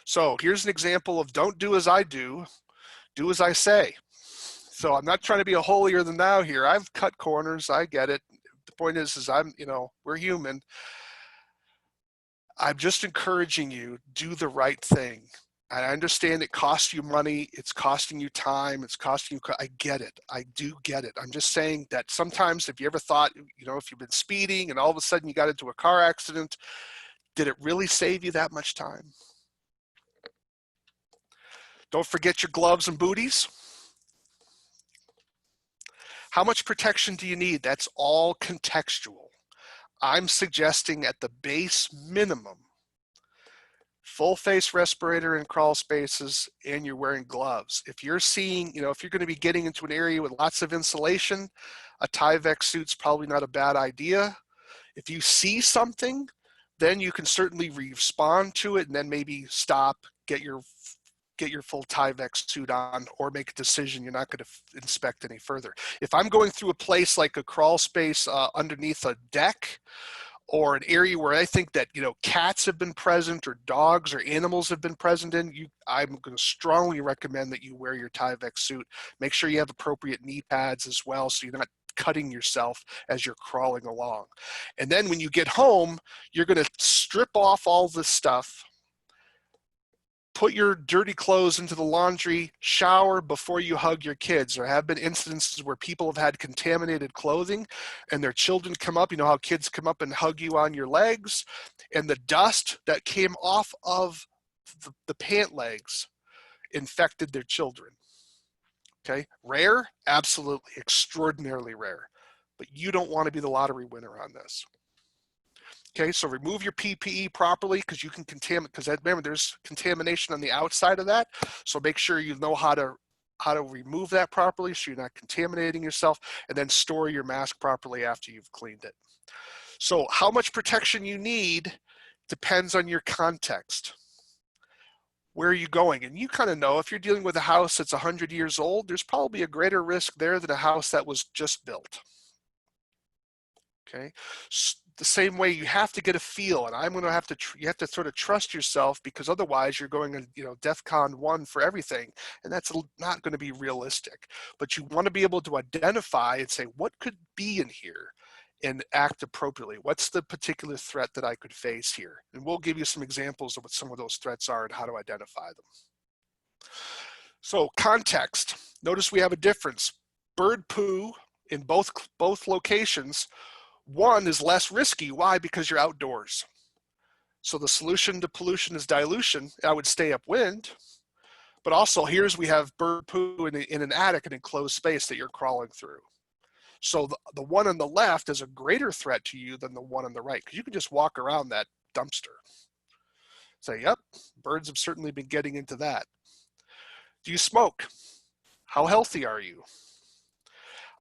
So here's an example of don't do as I do as I say. So I'm not trying to be a holier than thou here. I've cut corners, I get it. The point is I'm, we're human. I'm just encouraging you, do the right thing. I understand it costs you money, it's costing you time, it's costing you, I get it, I do get it. I'm just saying that sometimes if you ever thought, if you've been speeding and all of a sudden you got into a car accident, did it really save you that much time? Don't forget your gloves and booties. How much protection do you need? That's all contextual. I'm suggesting at the base minimum, full face respirator in crawl spaces, and you're wearing gloves. If you're seeing, if you're going to be getting into an area with lots of insulation, a Tyvek suit's probably not a bad idea. If you see something, then you can certainly respond to it and then maybe stop, get your full Tyvek suit on, or make a decision you're not going to inspect any further. If I'm going through a place like a crawl space underneath a deck, or an area where I think that cats have been present or dogs or animals have been present in, I'm going to strongly recommend that you wear your Tyvek suit. Make sure you have appropriate knee pads as well, so you're not cutting yourself as you're crawling along. And then when you get home, you're going to strip off all this stuff, put your dirty clothes into the laundry, shower before you hug your kids. There have been instances where people have had contaminated clothing and their children come up, how kids come up and hug you on your legs, and the dust that came off of the pant legs infected their children. Okay, rare? Absolutely, extraordinarily rare. But you don't want to be the lottery winner on this. Okay, so remove your PPE properly, because you can contaminate, because remember there's contamination on the outside of that. So make sure you know how to remove that properly so you're not contaminating yourself, and then store your mask properly after you've cleaned it. So how much protection you need depends on your context. Where are you going? And you kind of know if you're dealing with a house that's 100 years old, there's probably a greater risk there than a house that was just built. Okay, the same way you have to get a feel, and I'm going to have to, you have to sort of trust yourself, because otherwise you're going, DEFCON 1 for everything, and that's not going to be realistic. But you want to be able to identify and say, what could be in here, and act appropriately. What's the particular threat that I could face here? And we'll give you some examples of what some of those threats are and how to identify them. So context, notice we have a difference. Bird poo in both locations, one is less risky. Why? Because you're outdoors. So the solution to pollution is dilution. I would stay upwind. But also we have bird poo in an attic, an enclosed space that you're crawling through. So the one on the left is a greater threat to you than the one on the right, because you can just walk around that dumpster. Say, yep, birds have certainly been getting into that. Do you smoke? How healthy are you?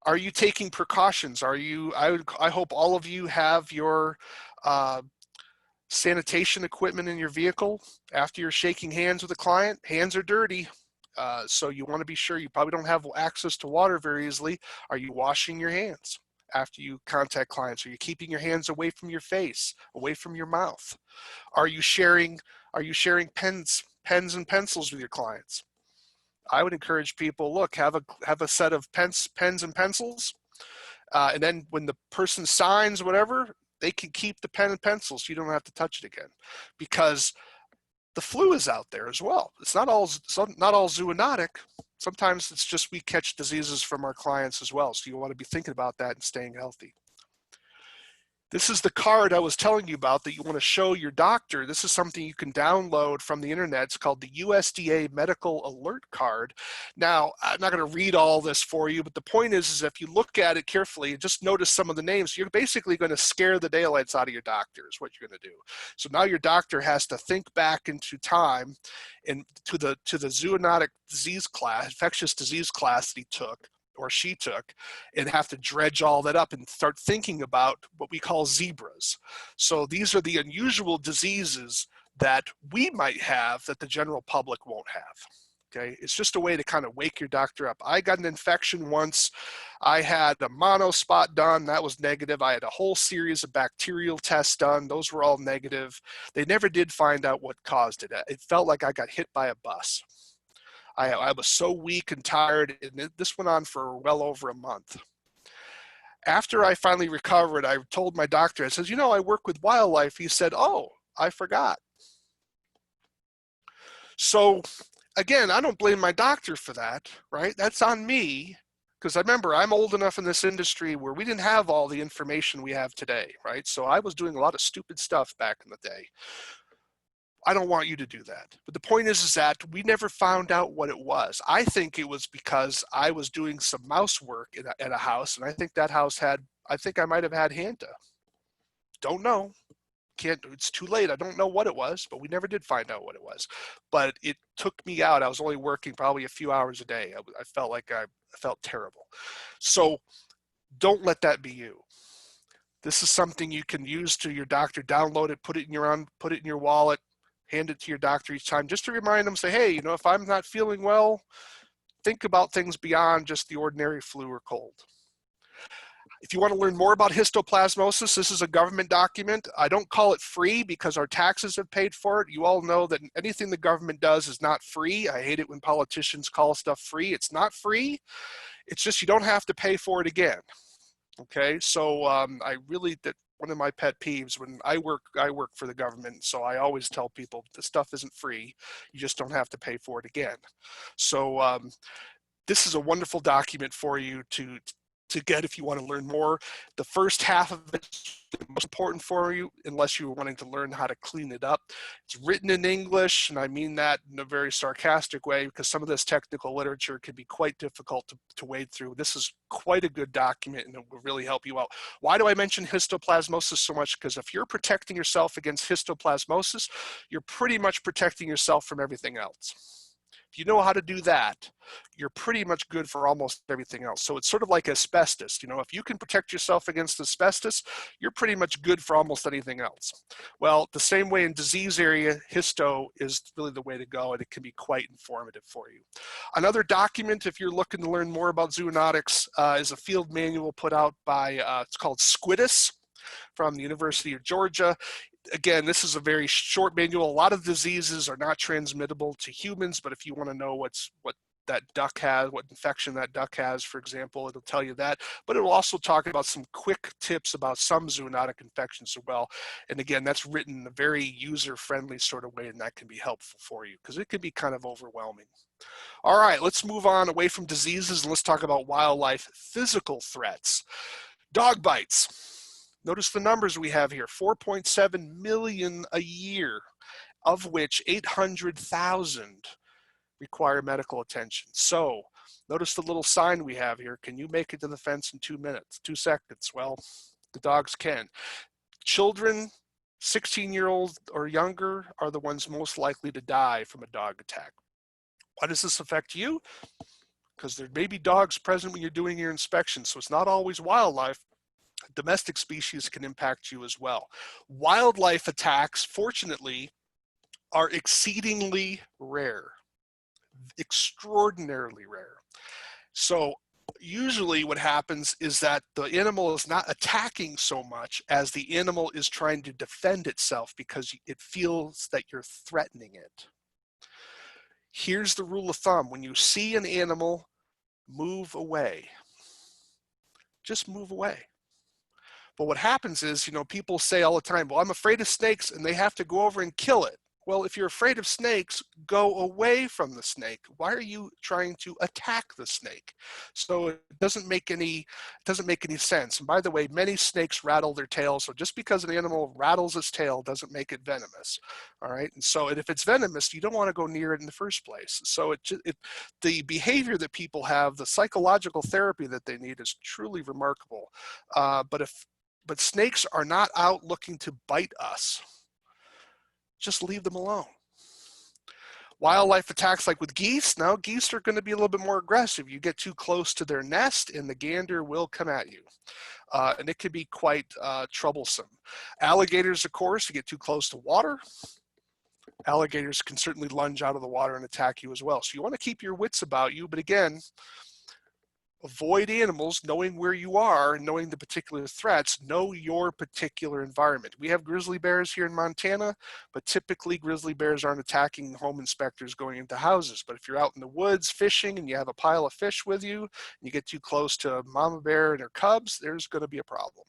Are you taking precautions? I hope all of you have your sanitation equipment in your vehicle. After you're shaking hands with a client, hands are dirty. So you want to be sure. You probably don't have access to water very easily. Are you washing your hands after you contact clients? Are you keeping your hands away from your face, away from your mouth? Are you sharing pens and pencils with your clients? I would encourage people, look, have a set of pens and pencils, and then when the person signs whatever, they can keep the pen and pencil so you don't have to touch it again, because the flu is out there as well. It's not all zoonotic. Sometimes it's just we catch diseases from our clients as well. So you want to be thinking about that and staying healthy. This is the card I was telling you about that you want to show your doctor. This is something you can download from the internet. It's called the USDA Medical Alert Card. Now, I'm not going to read all this for you, but the point is if you look at it carefully, just notice some of the names, you're basically going to scare the daylights out of your doctor is what you're going to do. So now your doctor has to think back into time and to the zoonotic disease class, infectious disease class that he took, or she took, and have to dredge all that up and start thinking about what we call zebras. So these are the unusual diseases that we might have that the general public won't have. Okay, it's just a way to kind of wake your doctor up. I got an infection once. I had a mono spot done. That was negative. I had a whole series of bacterial tests done. Those were all negative. They never did find out what caused it. It felt like I got hit by a bus. I was so weak and tired, and this went on for well over a month. After I finally recovered, I told my doctor, I said, you know, I work with wildlife. He said, oh, I forgot. So again, I don't blame my doctor for that, right? That's on me, because I remember I'm old enough in this industry where we didn't have all the information we have today, right? So I was doing a lot of stupid stuff back in the day. I don't want you to do that. But the point is that we never found out what it was. I think it was because I was doing some mouse work at a house, and I think that house had, I think I might have had Hanta. Don't know. It's too late. I don't know what it was, but we never did find out what it was. But it took me out. I was only working probably a few hours a day. I felt like I felt terrible. So don't let that be you. This is something you can use to your doctor. Download it, put it in your wallet, hand it to your doctor each time, just to remind them. Say, hey, you know, if I'm not feeling well, think about things beyond just the ordinary flu or cold. If you want to learn more about histoplasmosis, this is a government document. I don't call it free because our taxes have paid for it. You all know that anything the government does is not free. I hate it when politicians call stuff free. It's not free. It's just you don't have to pay for it again. Okay, so I really, that one of my pet peeves when I work for the government, so I always tell people this stuff isn't free. You just don't have to pay for it again. So this is a wonderful document for you to get if you want to learn more. The first half of it is the most important for you unless you're wanting to learn how to clean it up. It's written in English, and I mean that in a very sarcastic way because some of this technical literature can be quite difficult to wade through. This is quite a good document and it will really help you out. Why do I mention histoplasmosis so much? Because if you're protecting yourself against histoplasmosis, you're pretty much protecting yourself from everything else. If you know how to do that, you're pretty much good for almost everything else. So it's sort of like asbestos. You know, if you can protect yourself against asbestos, you're pretty much good for almost anything else. Well, the same way in disease area, histo is really the way to go, and it can be quite informative for you. Another document, if you're looking to learn more about zoonotics, is a field manual put out by, it's called Squidus from the University of Georgia. Again, this is a very short manual. A lot of diseases are not transmittable to humans, but if you want to know what that duck has, what infection that duck has, for example, it'll tell you that. But it will also talk about some quick tips about some zoonotic infections as well. And again, that's written in a very user-friendly sort of way, and that can be helpful for you because it can be kind of overwhelming. All right, let's move on away from diseases and let's talk about wildlife physical threats. Dog bites. Notice the numbers we have here, 4.7 million a year, of which 800,000 require medical attention. So notice the little sign we have here. Can you make it to the fence in 2 minutes, 2 seconds? Well, the dogs can. Children, 16-year-olds or younger are the ones most likely to die from a dog attack. Why does this affect you? Because there may be dogs present when you're doing your inspection, so it's not always wildlife. Domestic species can impact you as well. Wildlife attacks, fortunately, are exceedingly rare, extraordinarily rare. So usually what happens is that the animal is not attacking so much as the animal is trying to defend itself because it feels that you're threatening it. Here's the rule of thumb. When you see an animal, move away. Just move away. But what happens is, you know, people say all the time, well, I'm afraid of snakes, and they have to go over and kill it. Well, if you're afraid of snakes, go away from the snake. Why are you trying to attack the snake? So it doesn't make any sense. And by the way, many snakes rattle their tails. So just because an animal rattles its tail doesn't make it venomous. All right. And so if it's venomous, you don't want to go near it in the first place. So the behavior that people have, the psychological therapy that they need is truly remarkable. But snakes are not out looking to bite us. Just leave them alone. Wildlife attacks like with geese, now geese are going to be a little bit more aggressive. You get too close to their nest and the gander will come at you. And it can be quite troublesome. Alligators, of course, you get too close to water. Alligators can certainly lunge out of the water and attack you as well. So you want to keep your wits about you, but again, avoid animals, knowing where you are and knowing the particular threats, know your particular environment. We have grizzly bears here in Montana, but typically grizzly bears aren't attacking home inspectors going into houses. But if you're out in the woods fishing and you have a pile of fish with you, and you get too close to mama bear and her cubs, there's going to be a problem.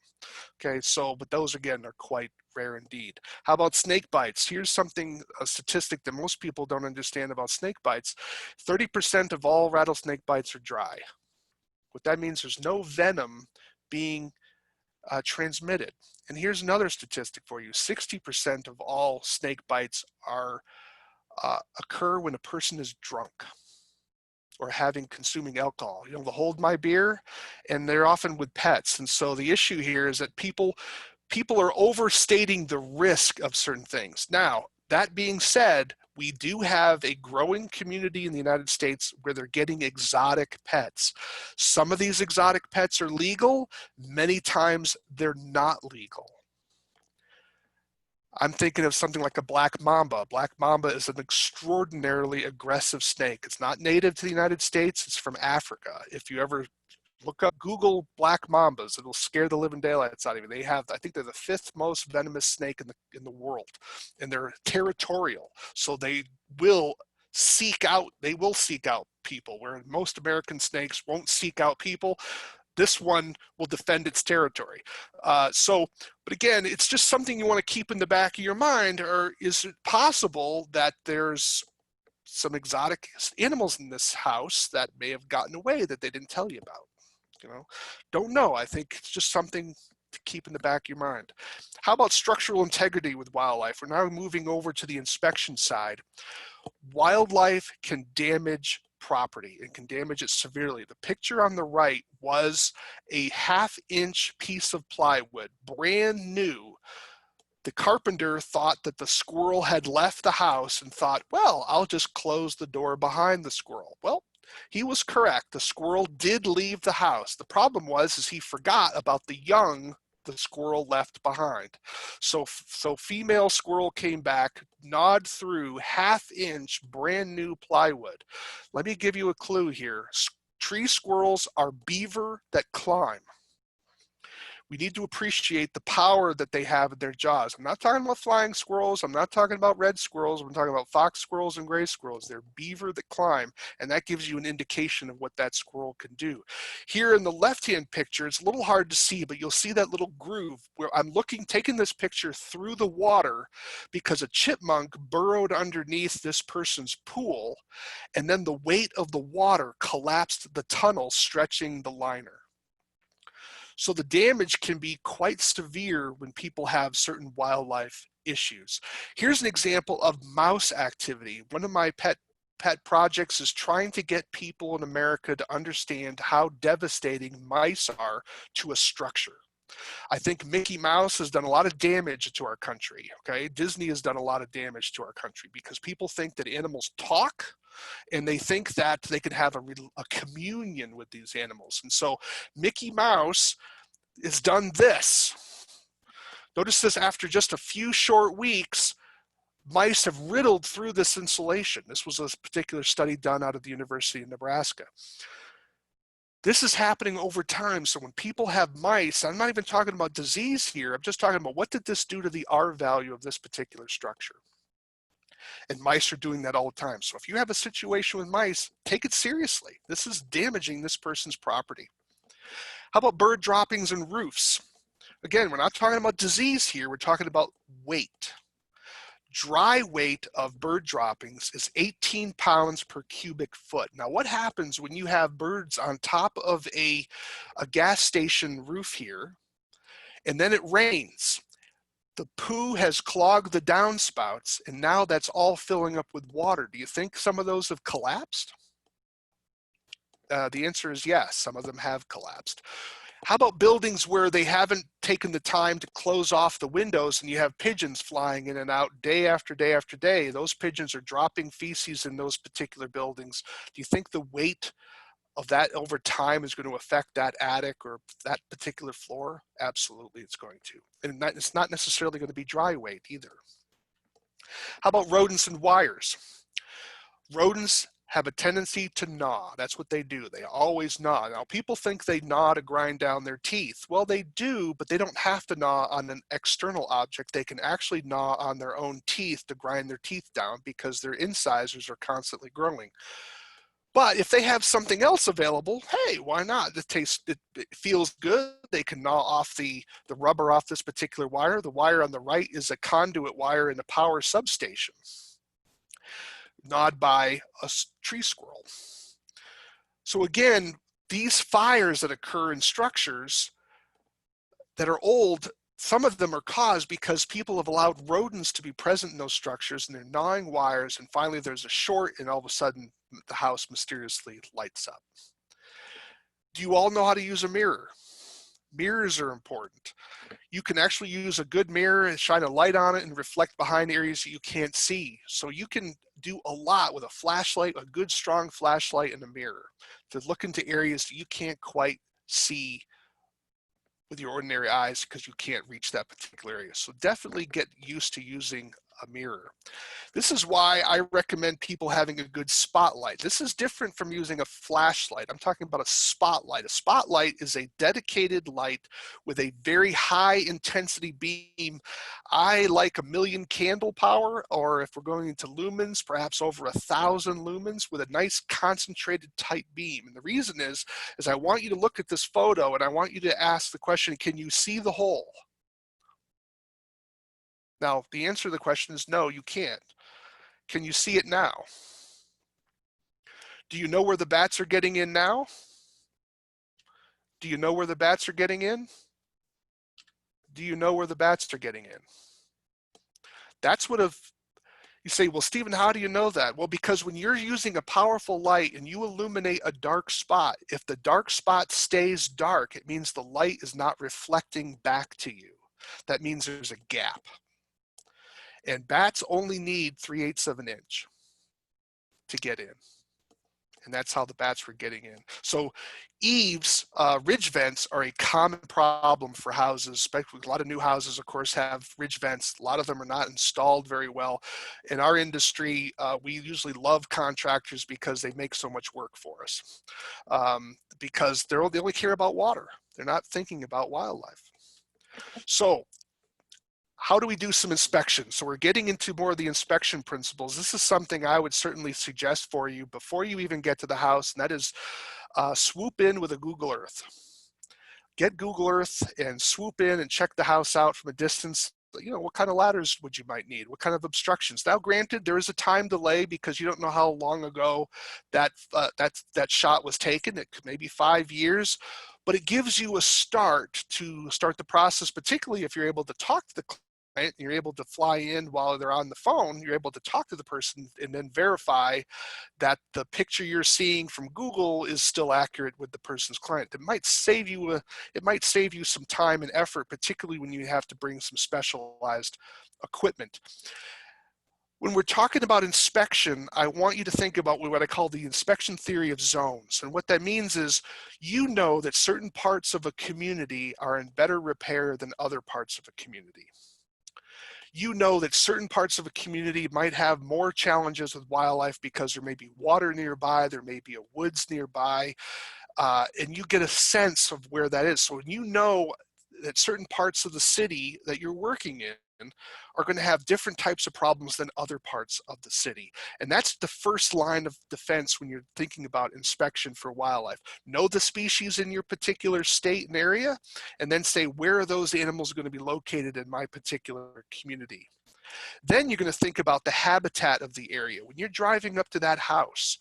Okay, so, but those again are quite rare indeed. How about snake bites? Here's something, a statistic that most people don't understand about snake bites. 30% of all rattlesnake bites are dry. What that means, there's no venom being transmitted. And here's another statistic for you. 60% of all snake bites are occur when a person is drunk or consuming alcohol. You know, the hold my beer, and they're often with pets. And so the issue here is that people are overstating the risk of certain things. Now, that being said, we do have a growing community in the United States where they're getting exotic pets. Some of these exotic pets are legal, many times they're not legal. I'm thinking of something like a black mamba. Black mamba is an extraordinarily aggressive snake. It's not native to the United States, it's from Africa. If you ever Google black mambas, it'll scare the living daylights out of you. They have, I think they're the 5th most venomous snake in the world, and they're territorial. So they will seek out people, where most American snakes won't seek out people. This one will defend its territory. But again, it's just something you want to keep in the back of your mind. Or is it possible that there's some exotic animals in this house that may have gotten away that they didn't tell you about? You know, don't know. I think it's just something to keep in the back of your mind. How about structural integrity with wildlife? We're now moving over to the inspection side. Wildlife can damage property and can damage it severely. The picture on the right was a 1/2-inch piece of plywood, brand new. The carpenter thought that the squirrel had left the house and thought, well, I'll just close the door behind the squirrel. Well, he was correct. The squirrel did leave the house. The problem was he forgot about the young the squirrel left behind. So female squirrel came back, gnawed through 1/2-inch brand new plywood. Let me give you a clue here. Tree squirrels are beaver that climb. We need to appreciate the power that they have in their jaws. I'm not talking about flying squirrels. I'm not talking about red squirrels. I'm talking about fox squirrels and gray squirrels. They're beaver that climb, and that gives you an indication of what that squirrel can do. Here in the left-hand picture, it's a little hard to see, but you'll see that little groove where I'm taking this picture through the water because a chipmunk burrowed underneath this person's pool, and then the weight of the water collapsed the tunnel, stretching the liner. So the damage can be quite severe when people have certain wildlife issues. Here's an example of mouse activity. One of my pet projects is trying to get people in America to understand how devastating mice are to a structure. I think Mickey Mouse has done a lot of damage to our country, okay? Disney has done a lot of damage to our country because people think that animals talk, and they think that they can have a communion with these animals. And so Mickey Mouse has done this. Notice this, after just a few short weeks, mice have riddled through this insulation. This was a particular study done out of the University of Nebraska. This is happening over time. So when people have mice, I'm not even talking about disease here. I'm just talking about what did this do to the R value of this particular structure. And mice are doing that all the time. So if you have a situation with mice, take it seriously. This is damaging this person's property. How about bird droppings and roofs? Again, we're not talking about disease here. We're talking about weight. Dry weight of bird droppings is 18 pounds per cubic foot. Now, what happens when you have birds on top of a gas station roof here, and then it rains? The poo has clogged the downspouts, and now that's all filling up with water. Do you think some of those have collapsed? The answer is yes, some of them have collapsed. How about buildings where they haven't taken the time to close off the windows and you have pigeons flying in and out day after day after day? Those pigeons are dropping feces in those particular buildings. Do you think the weight of that over time is going to affect that attic or that particular floor? Absolutely, it's going to. And it's not necessarily going to be dry weight either. How about rodents and wires? Rodents have a tendency to gnaw. That's what they do. They always gnaw. Now, people think they gnaw to grind down their teeth. Well, they do, but they don't have to gnaw on an external object. They can actually gnaw on their own teeth to grind their teeth down because their incisors are constantly growing. But if they have something else available, hey, why not? It feels good. They can gnaw off the rubber off this particular wire. The wire on the right is a conduit wire in a power substation, gnawed by a tree squirrel. So again, these fires that occur in structures that are old, some of them are caused because people have allowed rodents to be present in those structures and they're gnawing wires, and finally there's a short and all of a sudden the house mysteriously lights up. Do you all know how to use a mirror? Mirrors are important. You can actually use a good mirror and shine a light on it and reflect behind areas that you can't see. So you can do a lot with a flashlight, a good strong flashlight and a mirror to look into areas that you can't quite see with your ordinary eyes because you can't reach that particular area. So definitely get used to using a mirror. This is why I recommend people having a good spotlight. This is different from using a flashlight. I'm talking about a spotlight. A spotlight is a dedicated light with a very high intensity beam. I like 1,000,000 candle power, or if we're going into lumens, perhaps over 1,000 lumens with a nice concentrated tight beam. And the reason is I want you to look at this photo and I want you to ask the question, can you see the hole? Now, the answer to the question is no, you can't. Can you see it now? Do you know where the bats are getting in now? Do you know where the bats are getting in? Do you know where the bats are getting in? That's what you say, well, Stephen, how do you know that? Well, because when you're using a powerful light and you illuminate a dark spot, if the dark spot stays dark, it means the light is not reflecting back to you. That means there's a gap. And bats only need 3/8 of an inch to get in. And that's how the bats were getting in. So eaves, ridge vents are a common problem for houses, especially a lot of new houses, of course, have ridge vents. A lot of them are not installed very well. In our industry, we usually love contractors because they make so much work for us, because they only care about water. They're not thinking about wildlife. So how do we do some inspection? So we're getting into more of the inspection principles. This is something I would certainly suggest for you before you even get to the house, and that is swoop in with a Google Earth. Get Google Earth and swoop in and check the house out from a distance. You know, what kind of ladders would you might need? What kind of obstructions? Now, granted, there is a time delay because you don't know how long ago that shot was taken. It could maybe 5 years, but it gives you a start to start the process, particularly if you're able to talk to the client. You're able to fly in while they're on the phone. You're able to talk to the person and then verify that the picture you're seeing from Google is still accurate with the person's client. It might save you some time and effort, particularly when you have to bring some specialized equipment. When we're talking about inspection, I want you to think about what I call the inspection theory of zones. And what that means is, you know that certain parts of a community are in better repair than other parts of a community. You know that certain parts of a community might have more challenges with wildlife because there may be water nearby, there may be a woods nearby, and you get a sense of where that is. So when you know that certain parts of the city that you're working in are going to have different types of problems than other parts of the city. And that's the first line of defense when you're thinking about inspection for wildlife. Know the species in your particular state and area, and then say, where are those animals going to be located in my particular community? Then you're going to think about the habitat of the area. When you're driving up to that house,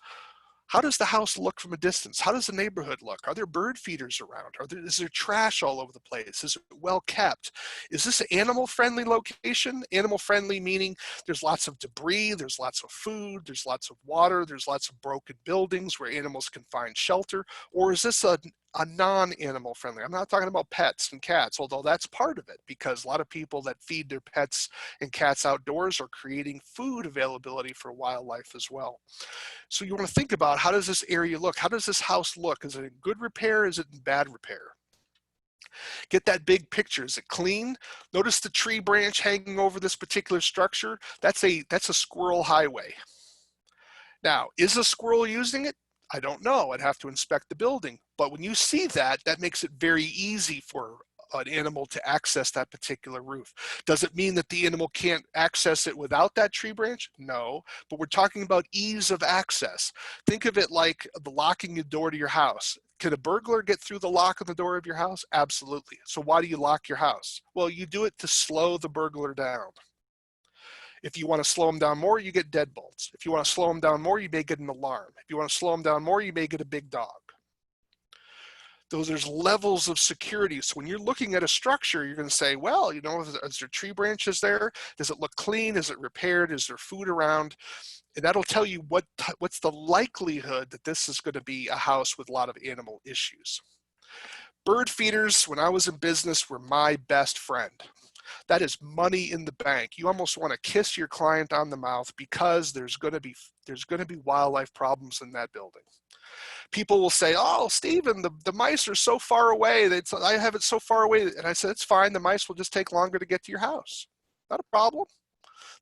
how does the house look from a distance? How does the neighborhood look? Are there bird feeders around? Is there trash all over the place? Is it well kept? Is this an animal-friendly location? Animal-friendly meaning there's lots of debris, there's lots of food, there's lots of water, there's lots of broken buildings where animals can find shelter? Or is this a a non-animal friendly. I'm not talking about pets and cats, although that's part of it, because a lot of people that feed their pets and cats outdoors are creating food availability for wildlife as well. So you want to think about, how does this area look? How does this house look? Is it in good repair? Is it in bad repair? Get that big picture. Is it clean? Notice the tree branch hanging over this particular structure. That's a squirrel highway. Now, is a squirrel using it? I don't know. I'd have to inspect the building. But when you see that, that makes it very easy for an animal to access that particular roof. Does it mean that the animal can't access it without that tree branch? No, but we're talking about ease of access. Think of it like the locking the door to your house. Can a burglar get through the lock of the door of your house? Absolutely. So why do you lock your house? Well, you do it to slow the burglar down. If you want to slow them down more, you get deadbolts. If you want to slow them down more, you may get an alarm. If you want to slow them down more, you may get a big dog. There's levels of security. So when you're looking at a structure, you're going to say, well, you know, is there tree branches there? Does it look clean? Is it repaired? Is there food around? And that'll tell you what's the likelihood that this is going to be a house with a lot of animal issues. Bird feeders, when I was in business, were my best friend. That is money in the bank. You almost want to kiss your client on the mouth, because there's going to be wildlife problems in that building. People will say, oh, Stephen, the mice are so far away. I have it so far away. And I said, it's fine. The mice will just take longer to get to your house. Not a problem.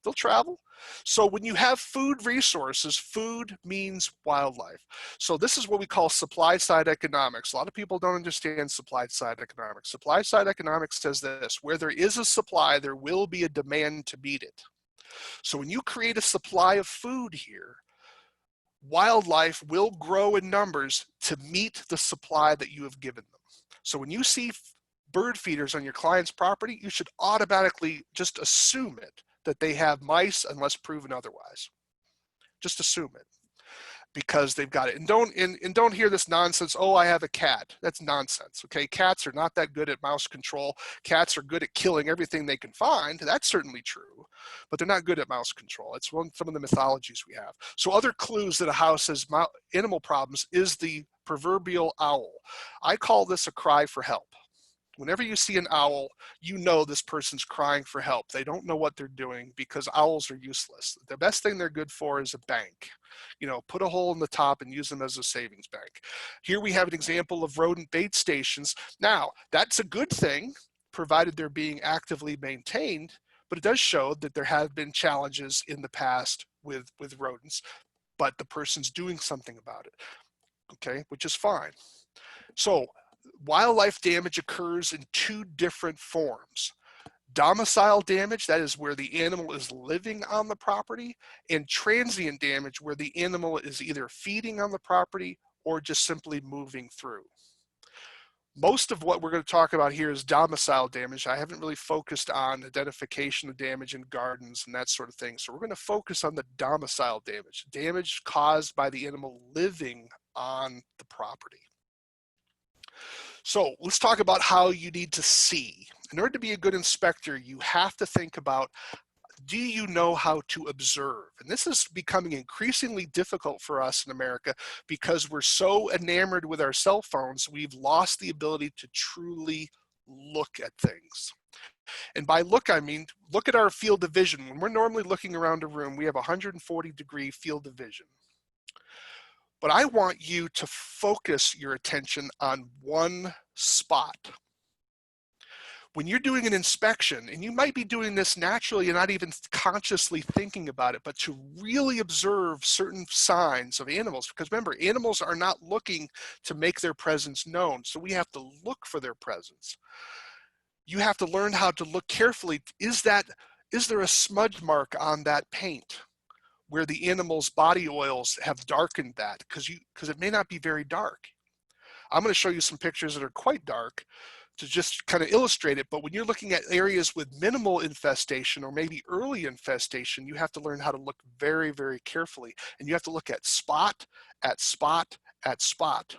They'll travel. So when you have food resources, food means wildlife. So this is what we call supply side economics. A lot of people don't understand supply side economics. Supply side economics says this: where there is a supply, there will be a demand to meet it. So when you create a supply of food here, wildlife will grow in numbers to meet the supply that you have given them. So when you see bird feeders on your client's property, you should automatically just assume it, that they have mice, unless proven otherwise. Just assume it, because they've got it. And don't hear this nonsense, oh, I have a cat. That's nonsense, okay? Cats are not that good at mouse control. Cats are good at killing everything they can find. That's certainly true, but they're not good at mouse control. It's some of the mythologies we have. So other clues that a house has animal problems is the proverbial owl. I call this a cry for help. Whenever you see an owl, you know this person's crying for help. They don't know what they're doing, because owls are useless. The best thing they're good for is a bank. You know, put a hole in the top and use them as a savings bank. Here we have an example of rodent bait stations. Now, that's a good thing, provided they're being actively maintained, but it does show that there have been challenges in the past with rodents, but the person's doing something about it, okay, which is fine. So wildlife damage occurs in two different forms. Domicile damage, that is where the animal is living on the property, and transient damage, where the animal is either feeding on the property or just simply moving through. Most of what we're going to talk about here is domicile damage. I haven't really focused on identification of damage in gardens and that sort of thing. So we're going to focus on the domicile damage, damage caused by the animal living on the property. So let's talk about how you need to see. In order to be a good inspector, you have to think about, do you know how to observe? And this is becoming increasingly difficult for us in America, because we're so enamored with our cell phones, we've lost the ability to truly look at things. And by look, I mean, look at our field of vision. When we're normally looking around a room, we have 140-degree field of vision. But I want you to focus your attention on one spot. When you're doing an inspection, and you might be doing this naturally and not even consciously thinking about it, but to really observe certain signs of animals, because remember, animals are not looking to make their presence known, so we have to look for their presence. You have to learn how to look carefully. Is there a smudge mark on that paint, where the animal's body oils have darkened that, because it may not be very dark. I'm going to show you some pictures that are quite dark to just kind of illustrate it, but when you're looking at areas with minimal infestation or maybe early infestation, you have to learn how to look very, very carefully, and you have to look at spot, at spot, at spot.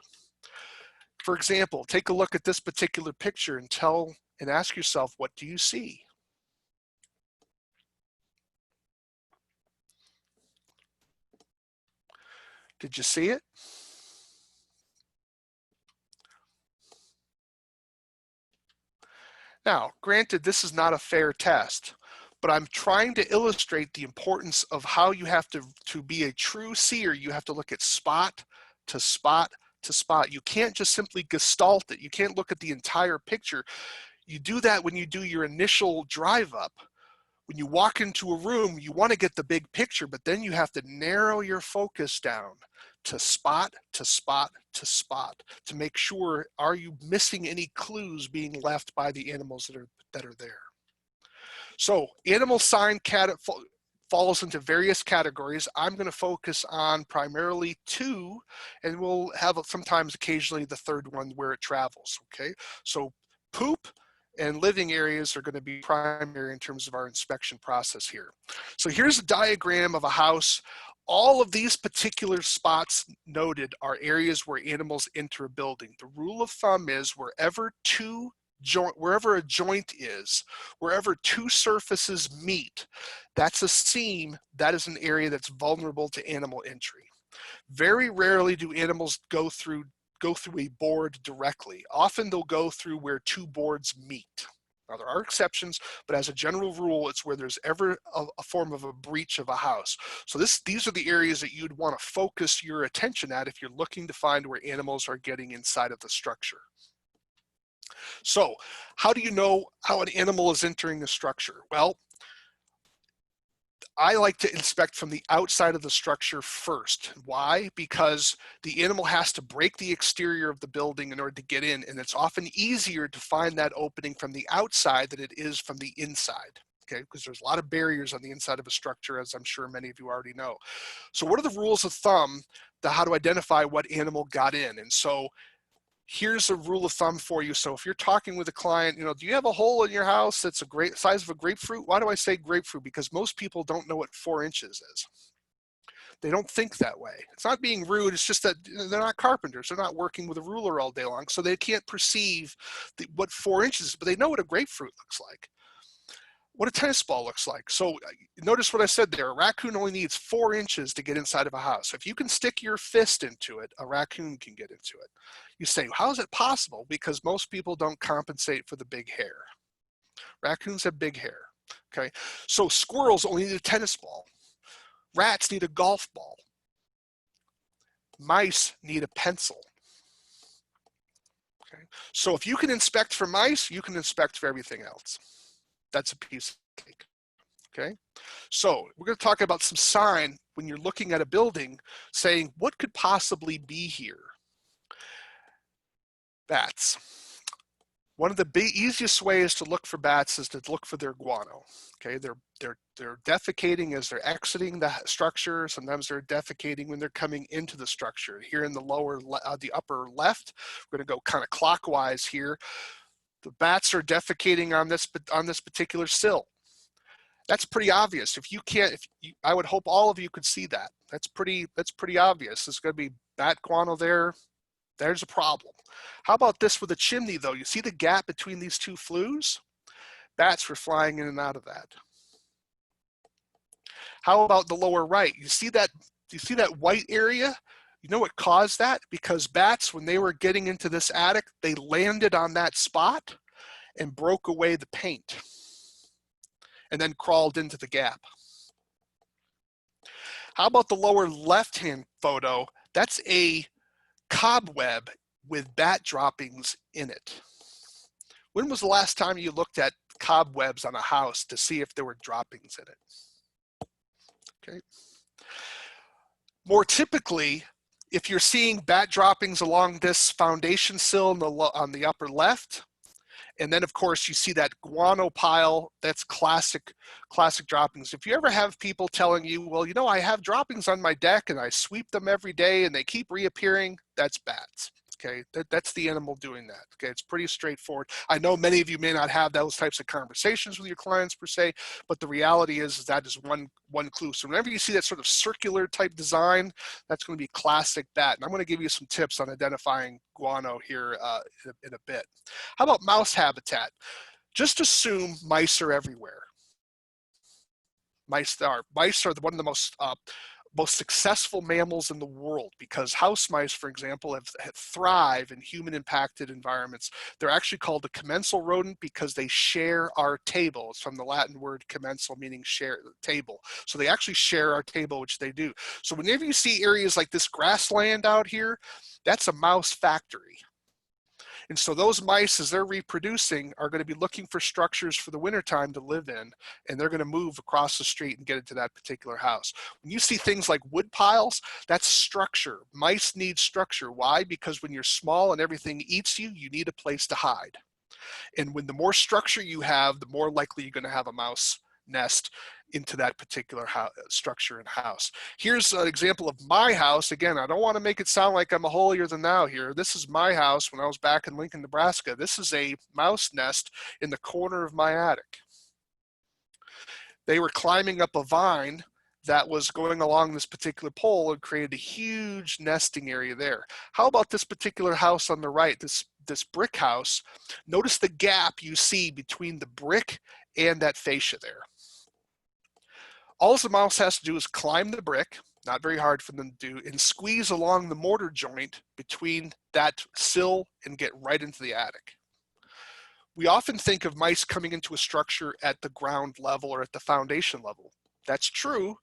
For example, take a look at this particular picture and ask yourself, what do you see? Did you see it? Now, granted, this is not a fair test, but I'm trying to illustrate the importance of how you have to be a true seer, you have to look at spot to spot to spot. You can't just simply gestalt it. You can't look at the entire picture. You do that when you do your initial drive up. When you walk into a room, you want to get the big picture, but then you have to narrow your focus down to spot to spot to spot to make sure, are you missing any clues being left by the animals that are there? So animal sign falls into various categories. I'm going to focus on primarily two, and we'll have sometimes occasionally the third one where it travels, okay? So poop and living areas are going to be primary in terms of our inspection process here. So here's a diagram of a house. All of these particular spots noted are areas where animals enter a building. The rule of thumb is wherever a joint is, wherever two surfaces meet, that's a seam, that is an area that's vulnerable to animal entry. Very rarely do animals go through a board directly. Often they'll go through where two boards meet. Now there are exceptions, but as a general rule, it's where there's ever a form of a breach of a house. So these are the areas that you'd want to focus your attention at if you're looking to find where animals are getting inside of the structure. So how do you know how an animal is entering the structure? Well, I like to inspect from the outside of the structure first. Why? Because the animal has to break the exterior of the building in order to get in, and it's often easier to find that opening from the outside than it is from the inside. Okay, because there's a lot of barriers on the inside of a structure, as I'm sure many of you already know. So what are the rules of thumb to how to identify what animal got in? And so here's a rule of thumb for you. So if you're talking with a client, do you have a hole in your house that's a great size of a grapefruit? Why do I say grapefruit? Because most people don't know what 4 inches is. They don't think that way. It's not being rude. It's just that they're not carpenters. They're not working with a ruler all day long. So they can't perceive what 4 inches is, but they know what a grapefruit looks like, what a tennis ball looks like. So notice what I said there. A raccoon only needs 4 inches to get inside of a house. If you can stick your fist into it, a raccoon can get into it. You say, how is it possible? Because most people don't compensate for the big hair. Raccoons have big hair, okay? So squirrels only need a tennis ball. Rats need a golf ball. Mice need a pencil. Okay? So if you can inspect for mice, you can inspect for everything else. That's a piece of cake, okay? So we're going to talk about some sign when you're looking at a building saying, what could possibly be here? Bats. One of the easiest ways to look for bats is to look for their guano. Okay, they're defecating as they're exiting the structure. Sometimes they're defecating when they're coming into the structure. Here in the upper left, we're going to go kind of clockwise here. The bats are defecating on this particular sill. That's pretty obvious. I would hope all of you could see that. That's pretty obvious. There's going to be bat guano there. There's a problem. How about this with a chimney though? You see the gap between these two flues? Bats were flying in and out of that. How about the lower right? You see that white area? You know what caused that? Because bats, when they were getting into this attic, they landed on that spot and broke away the paint and then crawled into the gap. How about the lower left-hand photo? That's a cobweb with bat droppings in it. When was the last time you looked at cobwebs on a house to see if there were droppings in it? Okay. More typically, if you're seeing bat droppings along this foundation sill on the upper left, and then of course you see that guano pile, that's classic droppings. If you ever have people telling you, well, I have droppings on my deck and I sweep them every day and they keep reappearing, that's bats. Okay, that's the animal doing that. Okay, it's pretty straightforward. I know many of you may not have those types of conversations with your clients per se, but the reality is that is one clue. So whenever you see that sort of circular type design, that's going to be classic bat. And I'm going to give you some tips on identifying guano here in a bit. How about mouse habitat? Just assume mice are everywhere. Mice are one of the most most successful mammals in the world, because house mice, for example, have thrive in human impacted environments. They're actually called a commensal rodent because they share our table. It's from the Latin word commensal, meaning share table. So they actually share our table, which they do. So whenever you see areas like this grassland out here, that's a mouse factory. And so those mice, as they're reproducing, are going to be looking for structures for the wintertime to live in, and they're going to move across the street and get into that particular house. When you see things like wood piles, that's structure. Mice need structure. Why? Because when you're small and everything eats you, you need a place to hide. And when the more structure you have, the more likely you're going to have a mouse nest into that particular structure and house. Here's an example of my house. Again, I don't want to make it sound like I'm a holier than thou here. This is my house when I was back in Lincoln, Nebraska. This is a mouse nest in the corner of my attic. They were climbing up a vine that was going along this particular pole and created a huge nesting area there. How about this particular house on the right, this brick house? Notice the gap you see between the brick and that fascia there. All the mouse has to do is climb the brick, not very hard for them to do, and squeeze along the mortar joint between that sill and get right into the attic. We often think of mice coming into a structure at the ground level or at the foundation level. That's true,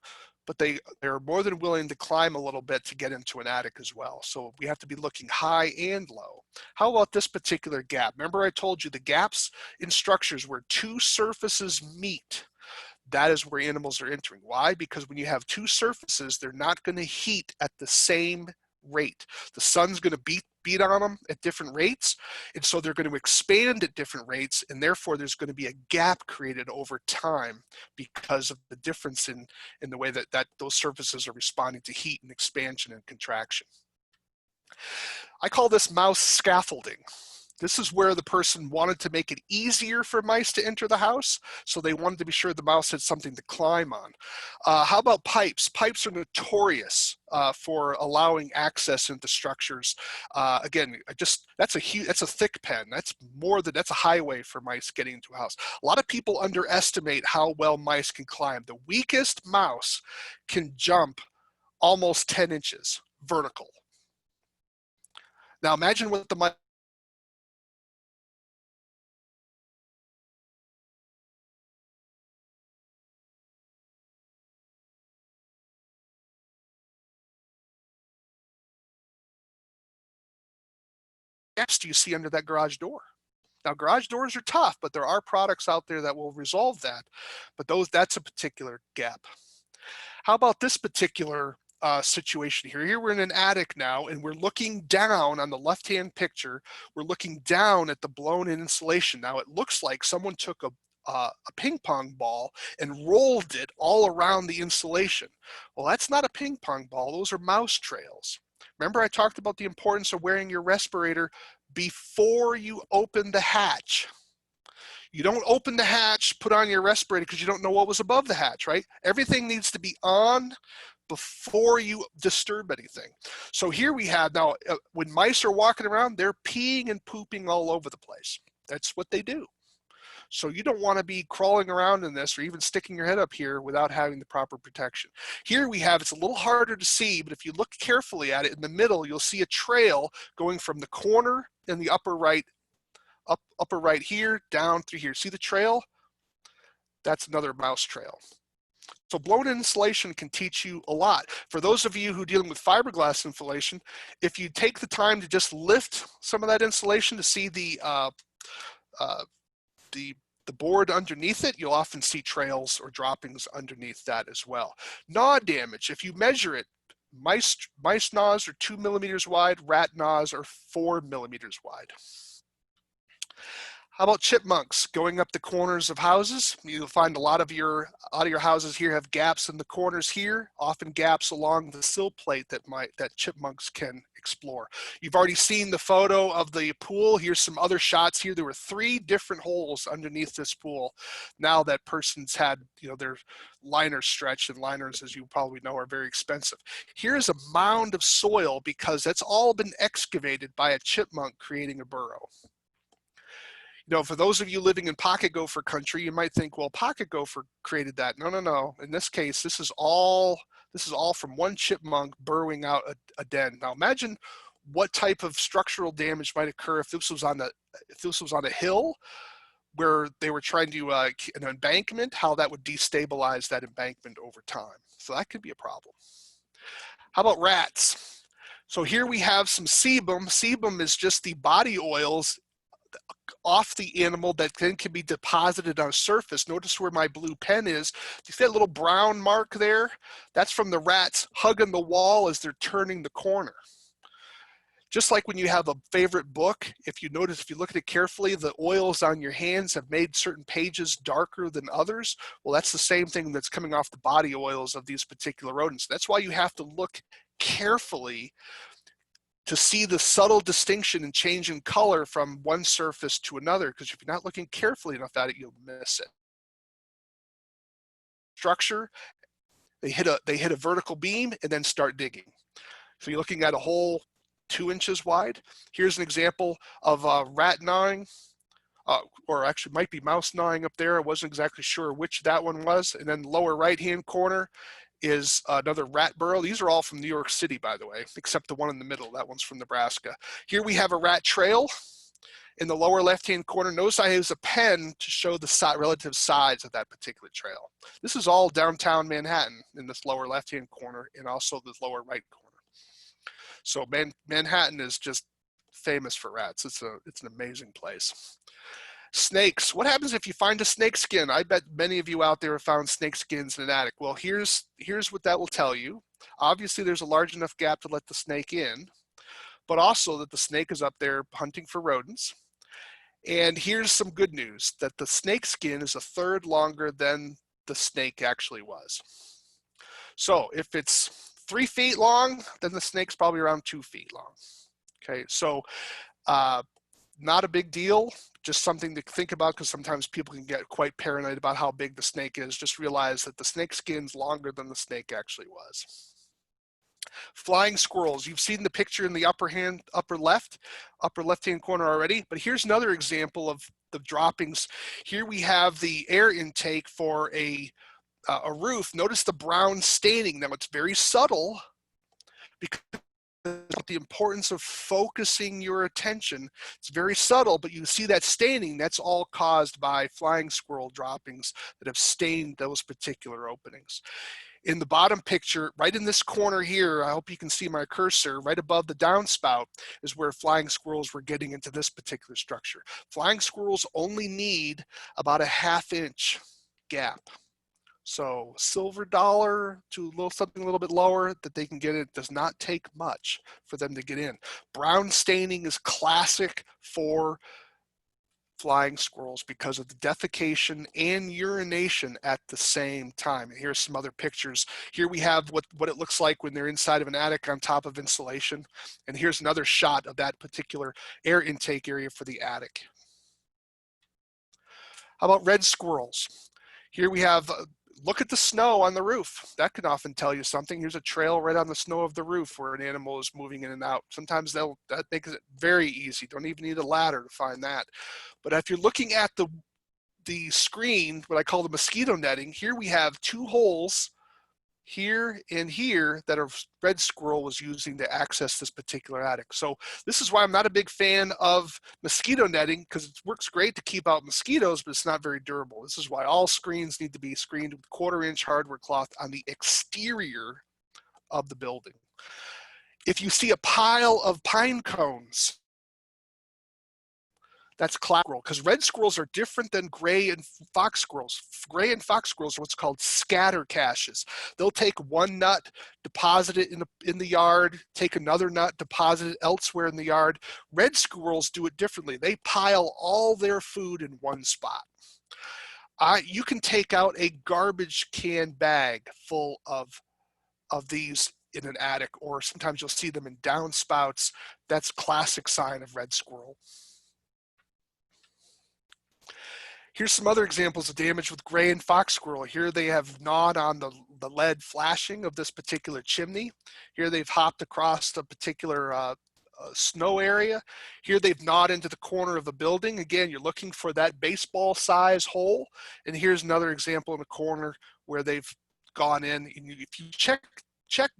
but they're more than willing to climb a little bit to get into an attic as well. So we have to be looking high and low. How about this particular gap? Remember I told you the gaps in structures where two surfaces meet. That is where animals are entering. Why? Because when you have two surfaces, they're not going to heat at the same rate. The sun's going to beat on them at different rates, and so they're going to expand at different rates, and therefore there's going to be a gap created over time because of the difference in the way that those surfaces are responding to heat and expansion and contraction. I call this mouse scaffolding. This is where the person wanted to make it easier for mice to enter the house, so they wanted to be sure the mouse had something to climb on. How about pipes? Pipes are notorious for allowing access into structures. Again, that's a thick pen. That's a highway for mice getting into a house. A lot of people underestimate how well mice can climb. The weakest mouse can jump almost 10 inches vertical. Now imagine what the mice gaps do you see under that garage door? Now, garage doors are tough, but there are products out there that will resolve that. But that's a particular gap. How about this particular situation here? Here we're in an attic now, and we're looking down on the left-hand picture. We're looking down at the blown-in insulation. Now, it looks like someone took a ping pong ball and rolled it all around the insulation. Well, that's not a ping pong ball. Those are mouse trails. Remember I talked about the importance of wearing your respirator before you open the hatch. You don't open the hatch, put on your respirator because you don't know what was above the hatch, right? Everything needs to be on before you disturb anything. So here we have now, when mice are walking around, they're peeing and pooping all over the place. That's what they do. So you don't want to be crawling around in this or even sticking your head up here without having the proper protection. Here we have, it's a little harder to see, but if you look carefully at it in the middle, you'll see a trail going from the corner in the upper right, upper right here, down through here. See the trail? That's another mouse trail. So blown insulation can teach you a lot. For those of you who are dealing with fiberglass insulation, if you take the time to just lift some of that insulation to see the board underneath it, you'll often see trails or droppings underneath that as well. Gnaw damage, if you measure it, mice gnaws are 2 millimeters wide, rat gnaws are 4 millimeters wide. How about chipmunks going up the corners of houses? You'll find a lot of your houses here have gaps in the corners here, often gaps along the sill plate that chipmunks can explore. You've already seen the photo of the pool. Here's some other shots here. There were 3 different holes underneath this pool. Now that person's had, their liners stretched, and liners, as you probably know, are very expensive. Here's a mound of soil because that's all been excavated by a chipmunk creating a burrow. You know, for those of you living in pocket gopher country, you might think, well, pocket gopher created that. No, no, no. In this case, this is all from one chipmunk burrowing out a den. Now imagine what type of structural damage might occur if this was on a hill where they were trying to an embankment, how that would destabilize that embankment over time. So that could be a problem. How about rats? So here we have some sebum. Sebum is just the body oils off the animal that then can be deposited on a surface. Notice where my blue pen is. You see that little brown mark there? That's from the rats hugging the wall as they're turning the corner. Just like when you have a favorite book, if you notice, if you look at it carefully, the oils on your hands have made certain pages darker than others. Well, that's the same thing that's coming off the body oils of these particular rodents. That's why you have to look carefully to see the subtle distinction and change in color from one surface to another, because if you're not looking carefully enough at it, you'll miss it. Structure, they hit a vertical beam and then start digging. So you're looking at a hole 2 inches wide. Here's an example of rat gnawing, or actually might be mouse gnawing up there. I wasn't exactly sure which that one was. And then the lower right-hand corner is another rat burrow. These are all from New York City, by the way, except the one in the middle. That one's from Nebraska. Here we have a rat trail. In the lower left-hand corner, notice I use a pen to show the relative size of that particular trail. This is all downtown Manhattan in this lower left-hand corner and also this lower right corner. So Manhattan is just famous for rats. It's an amazing place. Snakes. What happens if you find a snake skin? I bet many of you out there have found snake skins in an attic. Well, here's what that will tell you. Obviously, there's a large enough gap to let the snake in, but also that the snake is up there hunting for rodents. And here's some good news, that the snake skin is 1/3 longer than the snake actually was. So if it's 3 feet long, then the snake's probably around 2 feet long. Okay, so not a big deal, just something to think about, because sometimes people can get quite paranoid about how big the snake is. Just realize that the snake skin's longer than the snake actually was. Flying squirrels. You've seen the picture in the upper left-hand corner already, but here's another example of the droppings. Here we have the air intake for a roof. Notice the brown staining. Now it's very subtle because the importance of focusing your attention. It's very subtle, but you see that staining. That's all caused by flying squirrel droppings that have stained those particular openings. In the bottom picture, right in this corner here, I hope you can see my cursor, right above the downspout is where flying squirrels were getting into this particular structure. Flying squirrels only need about a 1/2 inch gap. So silver dollar to something a little bit lower that they can get in. It does not take much for them to get in. Brown staining is classic for flying squirrels because of the defecation and urination at the same time. And here's some other pictures. Here we have what it looks like when they're inside of an attic on top of insulation. And here's another shot of that particular air intake area for the attic. How about red squirrels? Here we have look at the snow on the roof. That can often tell you something. Here's a trail right on the snow of the roof where an animal is moving in and out. Sometimes that makes it very easy. Don't even need a ladder to find that. But if you're looking at the screen, what I call the mosquito netting, here we have 2 holes here and here that a red squirrel was using to access this particular attic. So this is why I'm not a big fan of mosquito netting, because it works great to keep out mosquitoes, but it's not very durable. This is why all screens need to be screened with 1/4 inch hardware cloth on the exterior of the building. If you see a pile of pine cones, that's cloud squirrel, because red squirrels are different than gray and fox squirrels. Gray and fox squirrels are what's called scatter caches. They'll take one nut, deposit it in the yard, take another nut, deposit it elsewhere in the yard. Red squirrels do it differently. They pile all their food in one spot. You can take out a garbage can bag full of these in an attic, or sometimes you'll see them in downspouts. That's classic sign of red squirrel. Here's some other examples of damage with gray and fox squirrel. Here they have gnawed on the lead flashing of this particular chimney. Here they've hopped across a particular snow area. Here they've gnawed into the corner of the building. Again, you're looking for that baseball size hole. And here's another example in the corner where they've gone in. And if you check